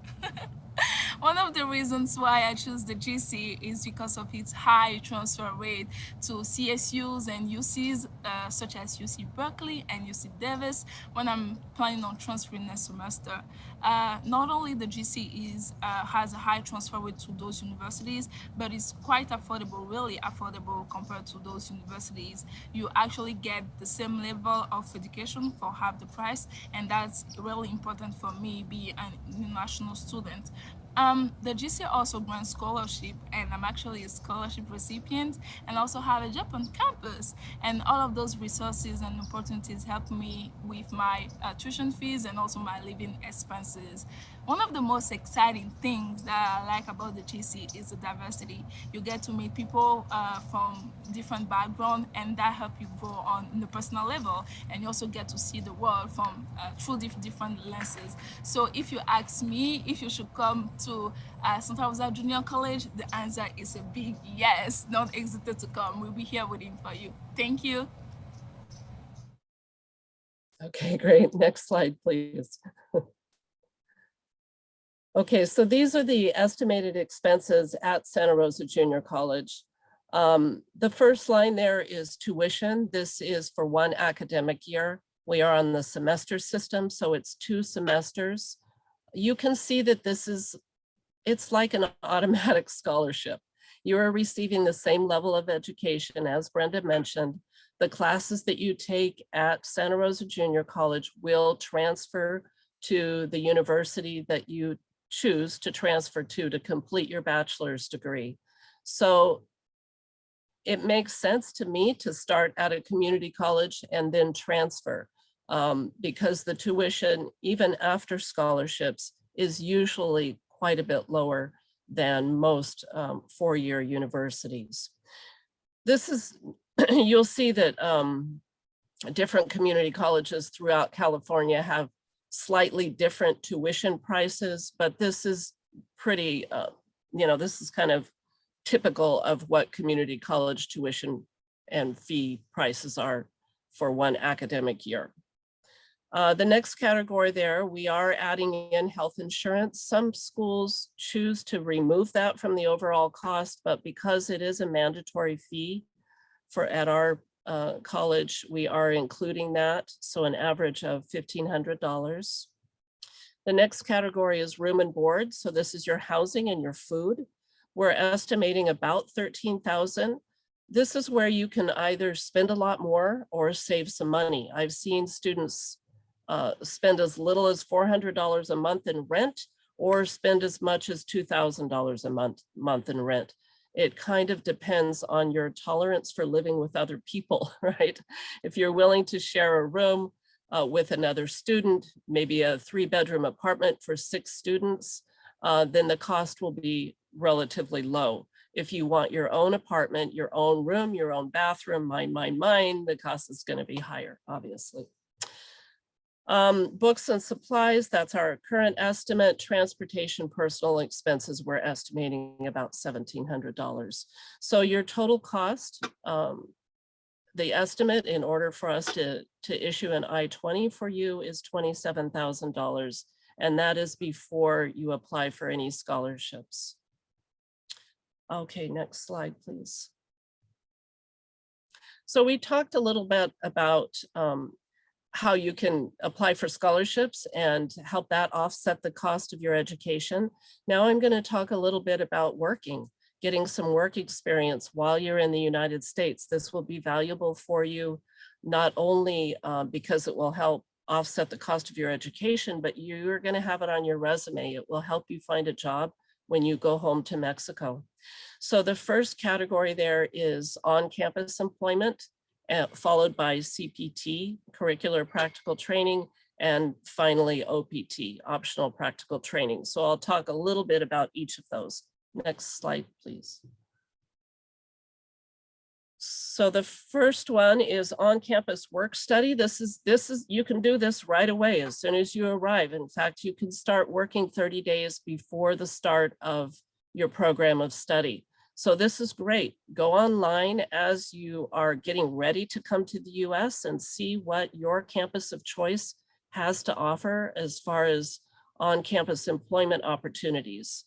S5: One of the reasons why I choose the GC is because of its high transfer rate to CSUs and UCs such as UC Berkeley and UC Davis when I'm planning on transferring next semester. Not only the GC has a high transfer rate to those universities, but it's quite affordable, really affordable compared to those universities. You actually get the same level of education for half the price, and that's really important for me, being an international student. The GC also grants scholarship, and I'm actually a scholarship recipient and also have a job on campus. And all of those resources and opportunities help me with my tuition fees and also my living expenses. one of the most exciting things that I like about the GC is the diversity. You get to meet people from different backgrounds, and that help you grow on the personal level, and you also get to see the world from through different lenses. So if you ask me if you should come to Santa Rosa Junior College, the answer is a big yes. Don't hesitate to come. We'll be here waiting for you. Thank you.
S3: Okay, great. Next slide, please. Okay, so these are the estimated expenses at Santa Rosa Junior College. The first line there is tuition. This is for one academic year. We are on the semester system, so it's 2 semesters. You can see that it's like an automatic scholarship. You are receiving the same level of education as Brenda mentioned. The classes that you take at Santa Rosa Junior College will transfer to the university that you choose to transfer to complete your bachelor's degree. So it makes sense to me to start at a community college and then transfer because the tuition, even after scholarships, is usually quite a bit lower than most 4-year universities. This is, you'll see that different community colleges throughout California have slightly different tuition prices, but this is pretty, this is kind of typical of what community college tuition and fee prices are for one academic year. The next category there, we are adding in health insurance. Some schools choose to remove that from the overall cost, but because it is a mandatory fee at our college, we are including that. So an average of $1,500. The next category is room and board. So this is your housing and your food. We're estimating about $13,000. This is where you can either spend a lot more or save some money. I've seen students spend as little as $400 a month in rent or spend as much as $2,000 a month in rent. It kind of depends on your tolerance for living with other people, right? If you're willing to share a room with another student, maybe a 3-bedroom apartment for 6 students, then the cost will be relatively low. If you want your own apartment, your own room, your own bathroom, mine, the cost is going to be higher, obviously. Books and supplies, that's our current estimate. Transportation, personal expenses, we're estimating about $1,700. So your total cost, the estimate in order for us to issue an I-20 for you is $27,000. And that is before you apply for any scholarships. Okay, next slide, please. So we talked a little bit about how you can apply for scholarships and help that offset the cost of your education. Now I'm going to talk a little bit about getting some work experience while you're in the United States. This will be valuable for you, not only because it will help offset the cost of your education, but you're going to have it on your resume. It will help you find a job when you go home to Mexico. So the first category there is on-campus employment, followed by CPT, curricular practical training, and finally OPT, optional practical training. So I'll talk a little bit about each of those. Next slide, please. So the first one is on-campus work study. This is you can do this right away as soon as you arrive. In fact, you can start working 30 days before the start of your program of study. So this is great. Go online as you are getting ready to come to the US and see what your campus of choice has to offer as far as on-campus employment opportunities.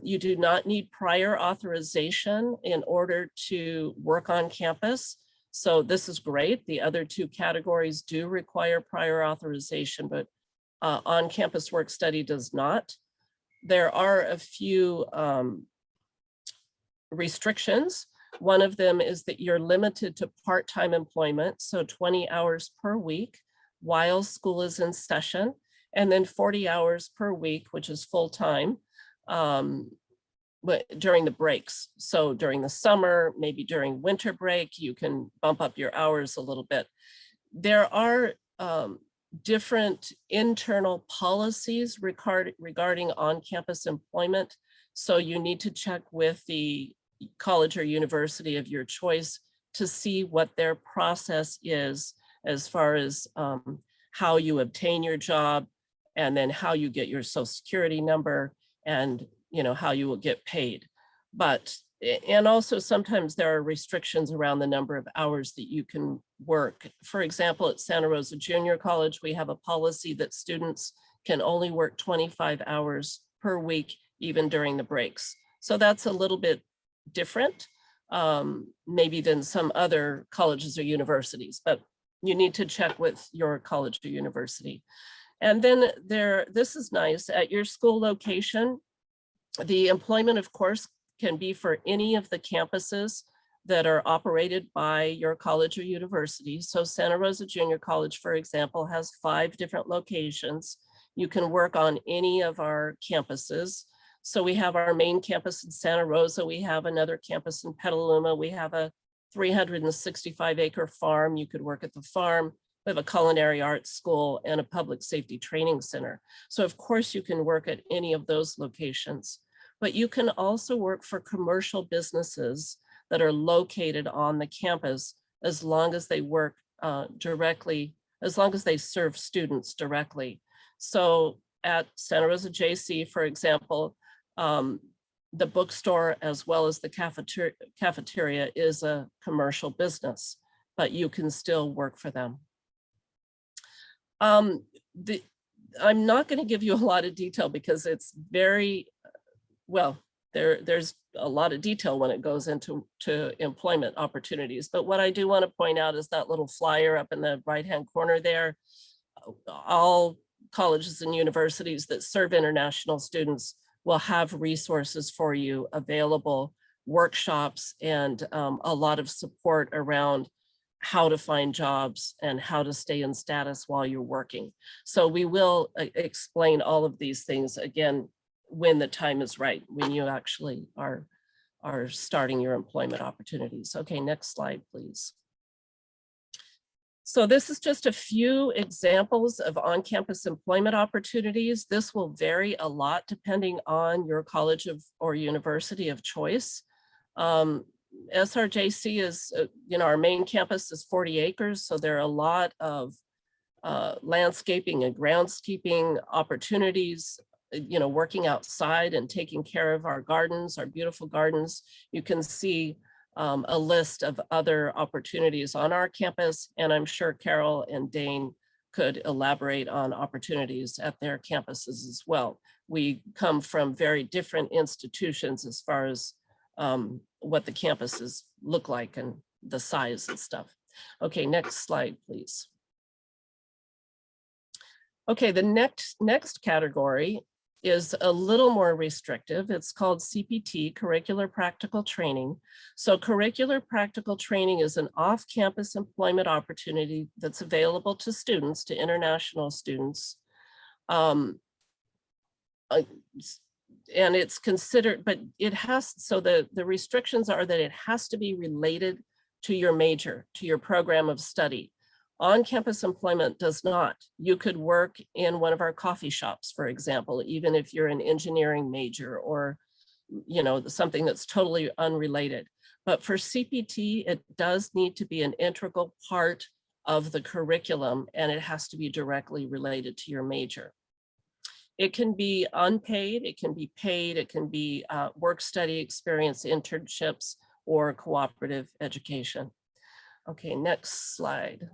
S3: You do not need prior authorization in order to work on campus. So this is great. The other 2 categories do require prior authorization, but on-campus work study does not. There are a few restrictions. One of them is that you're limited to part-time employment, so 20 hours per week while school is in session, and then 40 hours per week, which is full-time, but during the breaks. So during the summer, maybe during winter break, you can bump up your hours a little bit. There are different internal policies regarding on-campus employment. So you need to check with the college or university of your choice to see what their process is as far as how you obtain your job, and then how you get your Social Security number, and how you will get paid. And also sometimes there are restrictions around the number of hours that you can work. For example, at Santa Rosa Junior College, we have a policy that students can only work 25 hours per week, even during the breaks. So that's a little bit different, maybe than some other colleges or universities, but you need to check with your college or university. And then this is nice, at your school location, the employment, of course, can be for any of the campuses that are operated by your college or university. So Santa Rosa Junior College, for example, has 5 different locations. You can work on any of our campuses. So we have our main campus in Santa Rosa. We have another campus in Petaluma. We have a 365-acre farm. You could work at the farm. We have a culinary arts school and a public safety training center. So of course you can work at any of those locations. But you can also work for commercial businesses that are located on the campus, as long as they work directly, as long as they serve students directly. So at Santa Rosa JC, for example, the bookstore as well as the cafeteria is a commercial business, but you can still work for them. I'm not going to give you a lot of detail because it's very, well, there's a lot of detail when it goes into employment opportunities. But what I do want to point out is that little flyer up in the right-hand corner there. All colleges and universities that serve international students will have resources for you available, workshops, and a lot of support around how to find jobs and how to stay in status while you're working. So we will explain all of these things again when the time is right, when you actually are starting your employment opportunities. Okay, next slide, please. So this is just a few examples of on-campus employment opportunities. This will vary a lot depending on your college or university of choice. SRJC is, our main campus is 40 acres, so there are a lot of landscaping and groundskeeping opportunities, working outside and taking care of our gardens, our beautiful gardens. You can see a list of other opportunities on our campus, and I'm sure Carol and Dane could elaborate on opportunities at their campuses as well. We come from very different institutions as far as what the campuses look like and the size and stuff. Okay, next slide, please. Okay, the next category is a little more restrictive. It's called CPT, Curricular Practical Training. So curricular practical training is an off-campus employment opportunity that's available to students, to international students. And it's considered, but it has, so the restrictions are that it has to be related to your major, to your program of study. On-campus employment does not. You could work in one of our coffee shops, for example, even if you're an engineering major or, something that's totally unrelated. But for CPT, it does need to be an integral part of the curriculum, and it has to be directly related to your major. It can be unpaid, it can be paid, it can be work study experience, internships, or cooperative education. Okay, next slide.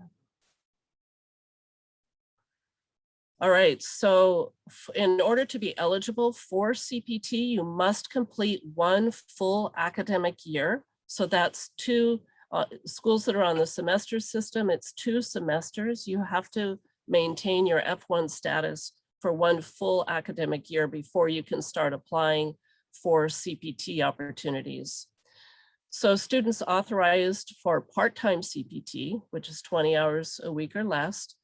S3: All right, so in order to be eligible for CPT, you must complete 1 full academic year. So that's 2 schools that are on the semester system, it's 2 semesters. You have to maintain your F1 status for 1 full academic year before you can start applying for CPT opportunities. So students authorized for part-time CPT, which is 20 hours a week or less,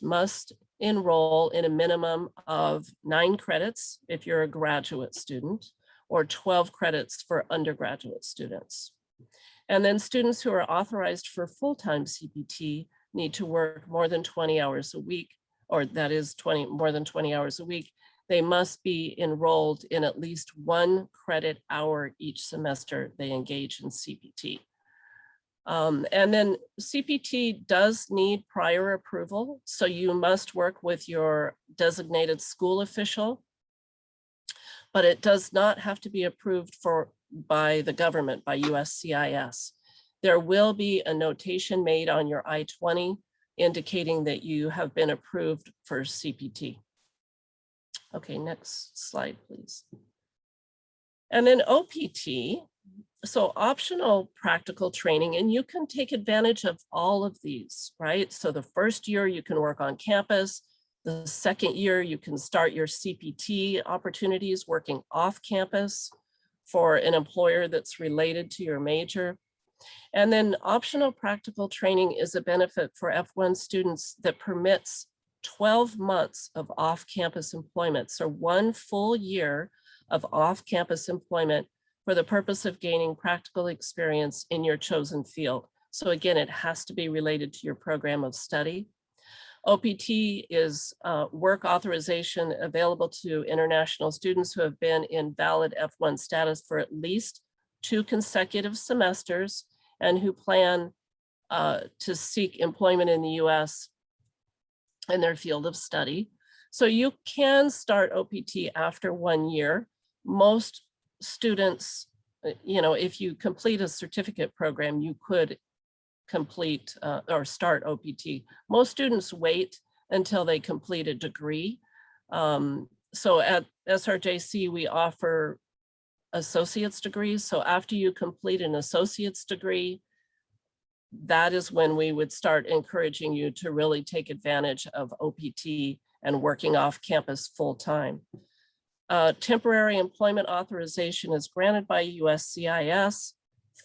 S3: must enroll in a minimum of 9 credits if you're a graduate student, or 12 credits for undergraduate students. And then students who are authorized for full-time CPT need to work more than 20 hours a week, or that is more than 20 hours a week. They must be enrolled in at least 1 credit hour each semester they engage in CPT. And then CPT does need prior approval, so you must work with your designated school official, but it does not have to be approved by the government, by USCIS. There will be a notation made on your I-20 indicating that you have been approved for CPT. Okay, next slide, please. And then OPT, so optional practical training, and you can take advantage of all of these, right? So the first year you can work on campus. The second year you can start your CPT opportunities working off campus for an employer that's related to your major. And then optional practical training is a benefit for F1 students that permits 12 months of off-campus employment. So 1 full year of off-campus employment for the purpose of gaining practical experience in your chosen field. So again, it has to be related to your program of study. OPT is work authorization available to international students who have been in valid F1 status for at least 2 consecutive semesters and who plan to seek employment in the US in their field of study. So you can start OPT after 1 year. Most students, if you complete a certificate program, you could complete or start OPT. Most students wait until they complete a degree. So at SRJC, we offer associate's degrees. So after you complete an associate's degree, that is when we would start encouraging you to really take advantage of OPT and working off campus full time. Temporary employment authorization is granted by USCIS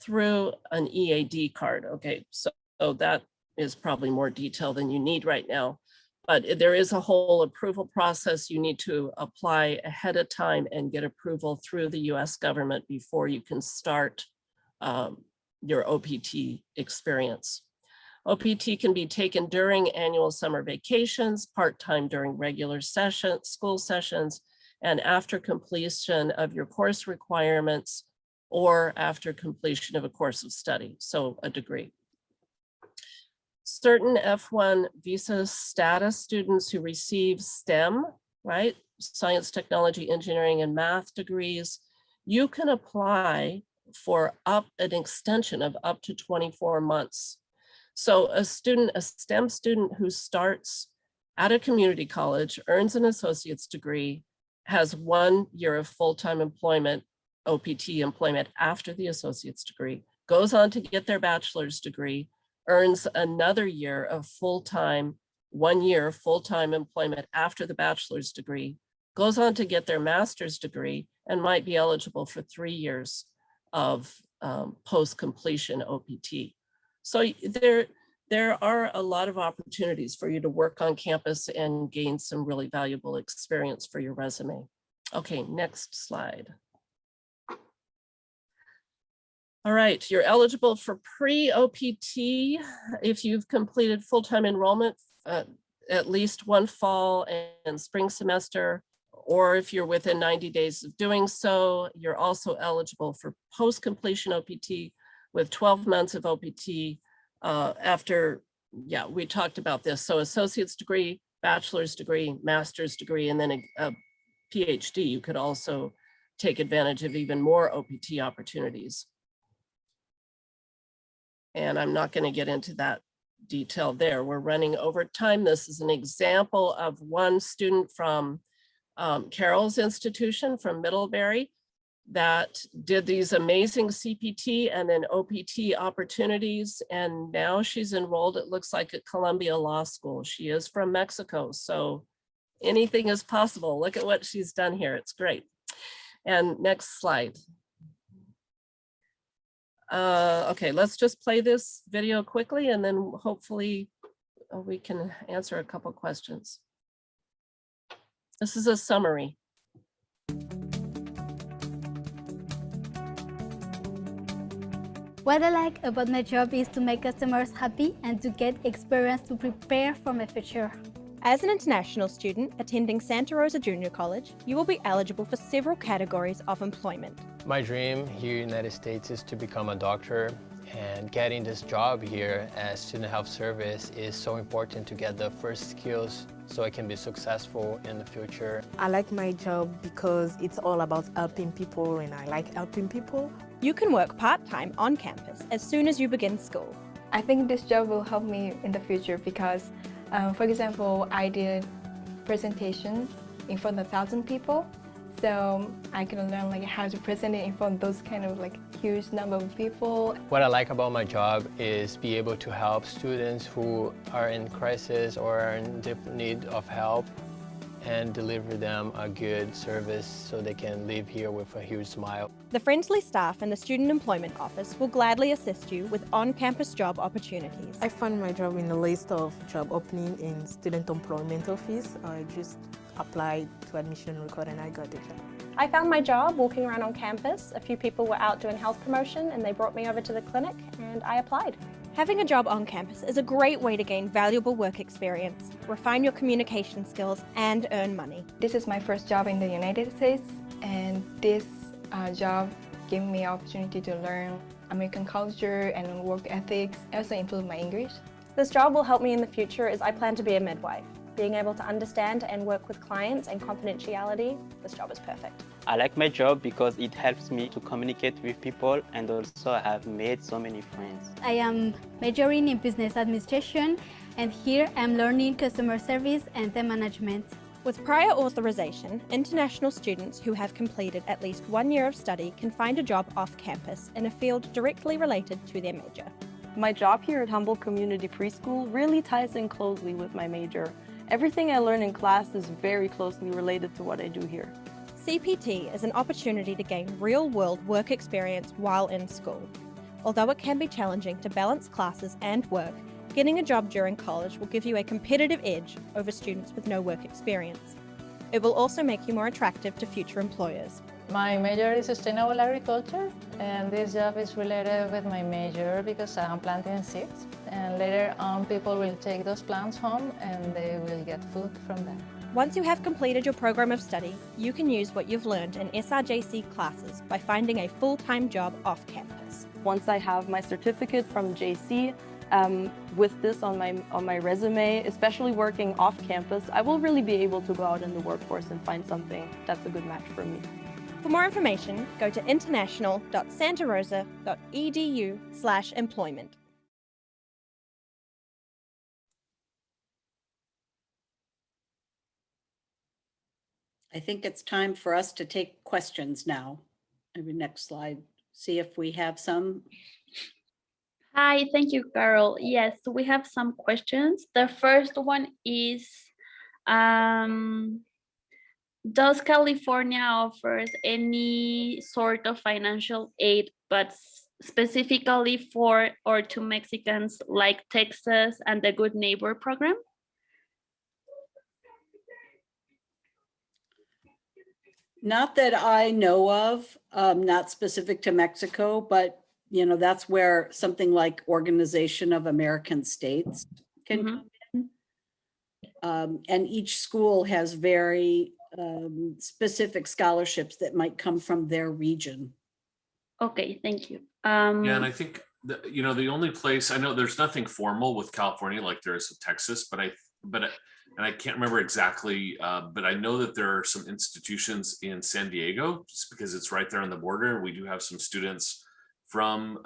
S3: through an EAD card. Okay, so that is probably more detail than you need right now, but there is a whole approval process. You need to apply ahead of time and get approval through the US government before you can start your OPT experience. OPT can be taken during annual summer vacations, part-time during regular school sessions, and after completion of your course requirements or after completion of a course of study, so a degree. Certain F1 visa status students who receive STEM, right? Science, technology, engineering, and math degrees, you can apply for an extension of up to 24 months. So a STEM student who starts at a community college, earns an associate's degree, has 1 year of full-time employment, OPT employment after the associate's degree, goes on to get their bachelor's degree, earns another year of full-time, 1 year full-time employment after the bachelor's degree, goes on to get their master's degree, and might be eligible for 3 years of post-completion OPT. So there are a lot of opportunities for you to work on campus and gain some really valuable experience for your resume. Okay, next slide. All right, you're eligible for pre-OPT if you've completed full-time enrollment at least 1 fall and spring semester, or if you're within 90 days of doing so. You're also eligible for post-completion OPT with 12 months of OPT after, yeah, we talked about this. So associate's degree, bachelor's degree, master's degree, and then a PhD. You could also take advantage of even more OPT opportunities. And I'm not going to get into that detail there. We're running over time. This is an example of one student from Carol's institution from Middlebury that did these amazing CPT and then OPT opportunities. And now she's enrolled, it looks like, at Columbia Law School. She is from Mexico, so anything is possible. Look at what she's done here. It's great. And next slide. Okay, let's just play this video quickly and then hopefully we can answer a couple questions. This is a summary.
S6: What I like about my job is to make customers happy and to get experience to prepare for my future.
S7: As an international student attending Santa Rosa Junior College, you will be eligible for several categories of employment.
S8: My dream here in the United States is to become a doctor, and getting this job here as student health service is so important to get the first skills so I can be successful in the future.
S9: I like my job because it's all about helping people and I like helping people.
S7: You can work part-time on campus as soon as you begin school.
S10: I think this job will help me in the future because, for example, I did presentation in front of 1,000 people. So I can learn like how to present it in front of those kind of like huge number of people.
S8: What I like about my job is be able to help students who are in crisis or are in deep need of help and deliver them a good service so they can leave here with a huge smile.
S7: The friendly staff in the Student Employment Office will gladly assist you with on-campus job opportunities.
S9: I found my job in the list of job opening in Student Employment Office. I just applied to admission record and I got the job.
S7: I found my job walking around on campus. A few people were out doing health promotion and they brought me over to the clinic and I applied. Having a job on campus is a great way to gain valuable work experience, refine your communication skills, and earn money.
S10: This is my first job in the United States, and this job gave me the opportunity to learn American culture and work ethics, also improve my English.
S7: This job will help me in the future as I plan to be a midwife. Being able to understand and work with clients and confidentiality, this job is perfect.
S11: I like my job because it helps me to communicate with people and also I have made so many friends.
S6: I am majoring in business administration and here I'm learning customer service and time management.
S7: With prior authorization, international students who have completed at least 1 year of study can find a job off campus in a field directly related to their major.
S12: My job here at Humboldt Community Preschool really ties in closely with my major. Everything I learn in class is very closely related to what I do here.
S7: CPT is an opportunity to gain real-world work experience while in school. Although it can be challenging to balance classes and work, getting a job during college will give you a competitive edge over students with no work experience. It will also make you more attractive to future employers.
S13: My major is sustainable agriculture, and this job is related with my major because I'm planting seeds, and later on people will take those plants home and they will get food from them.
S7: Once you have completed your program of study, you can use what you've learned in SRJC classes by finding a full-time job off campus.
S12: Once I have my certificate from JC, with this on my resume, especially working off campus, I will really be able to go out in the workforce and find something that's a good match for me.
S7: For more information, go to international.santarosa.edu/employment.
S2: I think it's time for us to take questions now. Maybe next slide, see if we have some.
S14: Hi, thank you, Carol. Yes, we have some questions. The first one is, does California offers any sort of financial aid, but specifically for or to Mexicans like Texas and the Good Neighbor program?
S2: Not that I know of, not specific to Mexico, but you know, that's where something like Organization of American States can come in. And each school has very specific scholarships that might come from their region.
S14: Okay, thank you.
S4: Yeah, and I think the only place I know there's nothing formal with California like there is with Texas, but I can't remember exactly, but I know that there are some institutions in San Diego just because it's right there on the border. We do have some students from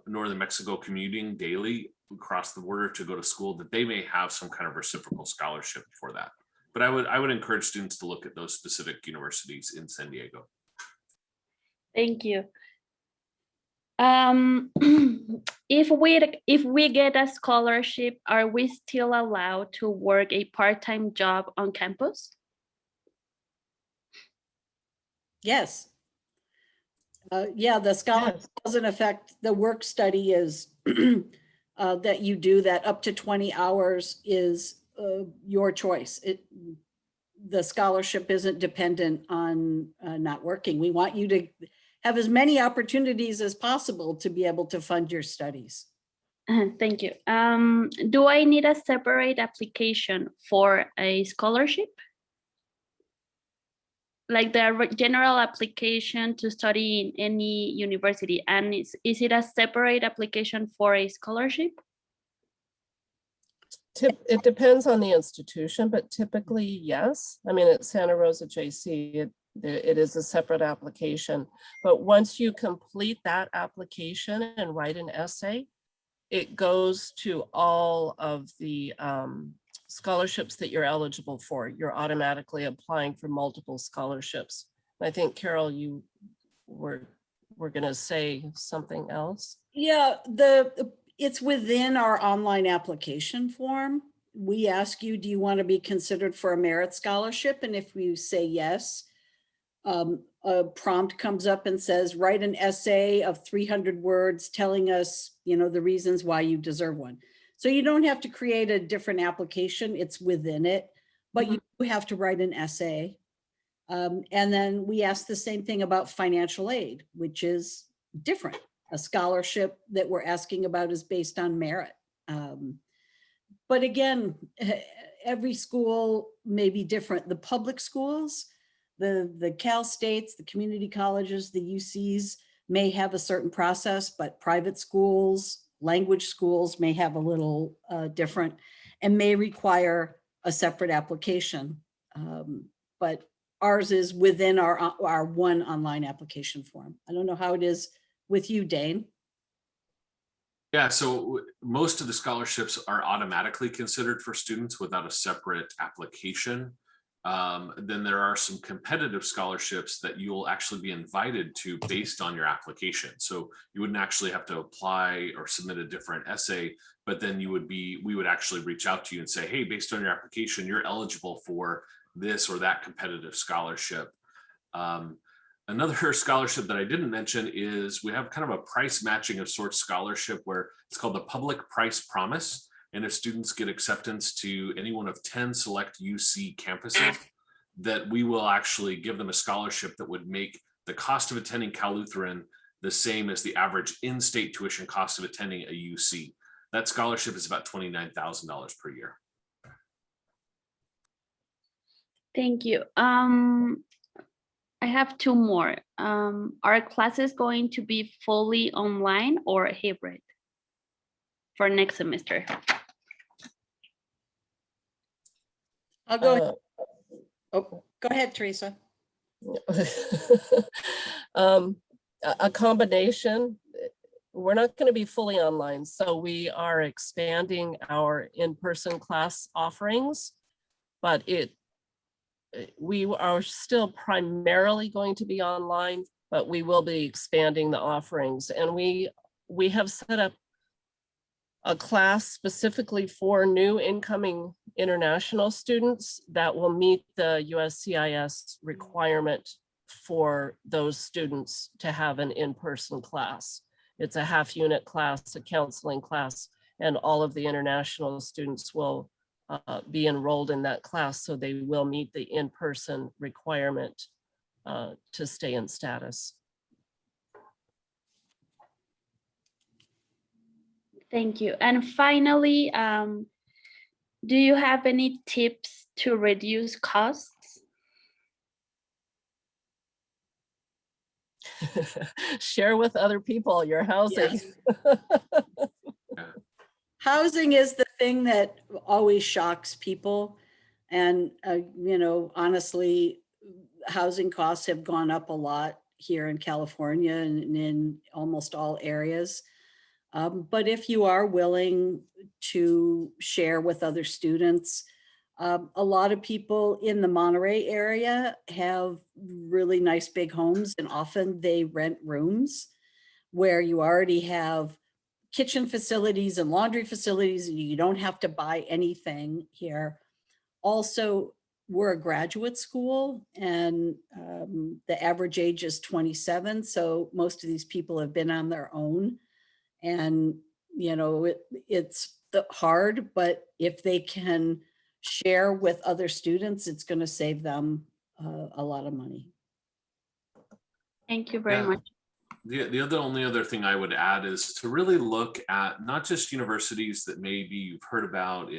S4: northern Mexico commuting daily across the border to go to school that they may have some kind of reciprocal scholarship for that. But I would encourage students to look at those specific universities in San Diego.
S14: Thank you. If we get a scholarship, are we still allowed to work a part-time job on campus?
S2: Yes. Yeah, the scholarship doesn't affect the work study is that you do that up to 20 hours is your choice. The scholarship isn't dependent on not working. We want you to have as many opportunities as possible to be able to fund your studies.
S14: Thank you. Do I need a separate application for a scholarship? Like the general application to study in any university, and is it a separate application for a scholarship?
S3: It depends on the institution, but typically, yes. I mean, at Santa Rosa JC, it is a separate application. But once you complete that application and write an essay, it goes to all of the scholarships that you're eligible for. You're automatically applying for multiple scholarships. I think, Carol, you were going to say something else.
S2: Yeah, it's within our online application form. We ask you, do you want to be considered for a merit scholarship? And if you say yes, a prompt comes up and says, write an essay of 300 words telling us, the reasons why you deserve one. So you don't have to create a different application, it's within it, but you have to write an essay. And then we ask the same thing about financial aid, which is different. A scholarship that we're asking about is based on merit. But again, every school may be different. The public schools, the Cal States, the community colleges, the UCs may have a certain process, but private schools, language schools may have a little different and may require a separate application. But ours is within our one online application form. I don't know how it is with you, Dane.
S4: Yeah, so most of the scholarships are automatically considered for students without a separate application. Then there are some competitive scholarships that you'll actually be invited to based on your application. So you wouldn't actually have to apply or submit a different essay, but then we would actually reach out to you and say, hey, based on your application, you're eligible for this or that competitive scholarship. Another scholarship that I didn't mention is we have kind of a price matching of sorts scholarship where it's called the Public Price Promise. And if students get acceptance to any one of 10 select UC campuses, that we will actually give them a scholarship that would make the cost of attending Cal Lutheran the same as the average in-state tuition cost of attending a UC. That scholarship is about $29,000 per year.
S14: Thank you. I have two more. Are classes going to be fully online or hybrid for next semester?
S2: I'll go ahead. Oh, go ahead, Teresa.
S3: A combination. We're not going to be fully online, so we are expanding our in-person class offerings, but we are still primarily going to be online, but we will be expanding the offerings. And we have set up a class specifically for new incoming international students that will meet the USCIS requirement for those students to have an in-person class. It's a half unit class, a counseling class, and all of the international students will be enrolled in that class, so they will meet the in-person requirement to stay in status.
S14: Thank you. And finally, do you have any tips to reduce costs?
S3: Share with other people your housing.
S2: Yes. Housing is the thing that always shocks people. And, honestly, housing costs have gone up a lot here in California and in almost all areas. But if you are willing to share with other students, a lot of people in the Monterey area have really nice big homes, and often they rent rooms where you already have kitchen facilities and laundry facilities, and you don't have to buy anything here. Also, we're a graduate school, and the average age is 27. So most of these people have been on their own. And, it's hard, but if they can share with other students, it's going to save them a lot of money.
S14: Thank you very
S4: Yeah.
S14: much.
S4: The only other thing I would add is to really look at not just universities that maybe you've heard about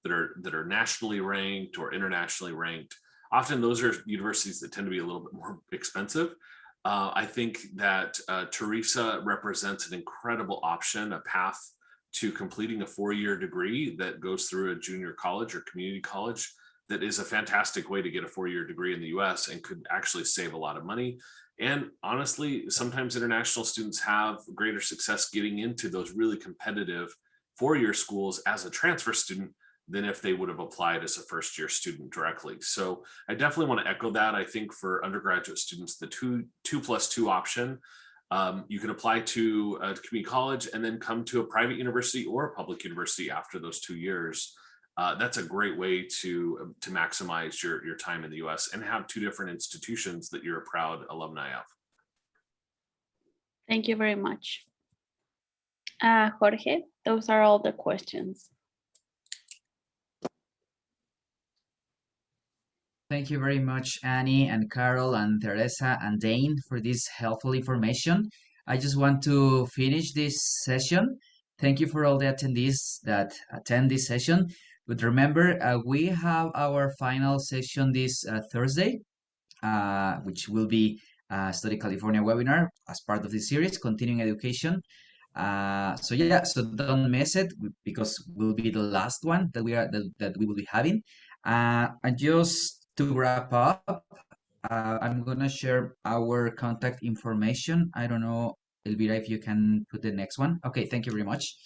S4: that are nationally ranked or internationally ranked. Often those are universities that tend to be a little bit more expensive. I think that Teresa represents an incredible option, a path to completing a 4-year degree that goes through a junior college or community college. That is a fantastic way to get a 4-year degree in the US and could actually save a lot of money. And honestly, sometimes international students have greater success getting into those really competitive 4-year schools as a transfer student than if they would have applied as a first-year student directly. So I definitely want to echo that. I think for undergraduate students, the 2+2 option, you can apply to a community college and then come to a private university or a public university after those 2 years. That's a great way to maximize your time in the US and have 2 different institutions that you're a proud alumni of.
S14: Thank you very much. Jorge, those are all the questions.
S1: Thank you very much, Annie and Carol and Teresa and Dane for this helpful information. I just want to finish this session. Thank you for all the attendees that attend this session. But remember, we have our final session this Thursday, which will be Study California webinar as part of this series, Continuing Education. So yeah, so don't miss it because will be the last one that we will be having. And just to wrap up, I'm gonna share our contact information. I don't know, Elvira, if you can put the next one. Okay, thank you very much.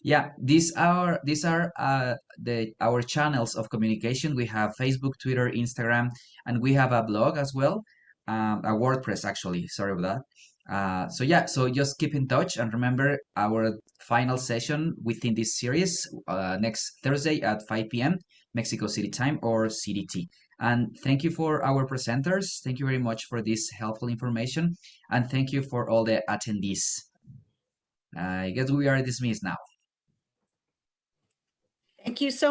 S1: Yeah, these are our channels of communication. We have Facebook, Twitter, Instagram, and we have a blog as well, a WordPress actually. Sorry about that. So yeah, so just keep in touch and remember our final session within this series next Thursday at 5 p.m. Mexico City time or CDT. And thank you for our presenters. Thank you very much for this helpful information. And thank you for all the attendees. I guess we are dismissed now.
S2: Thank you so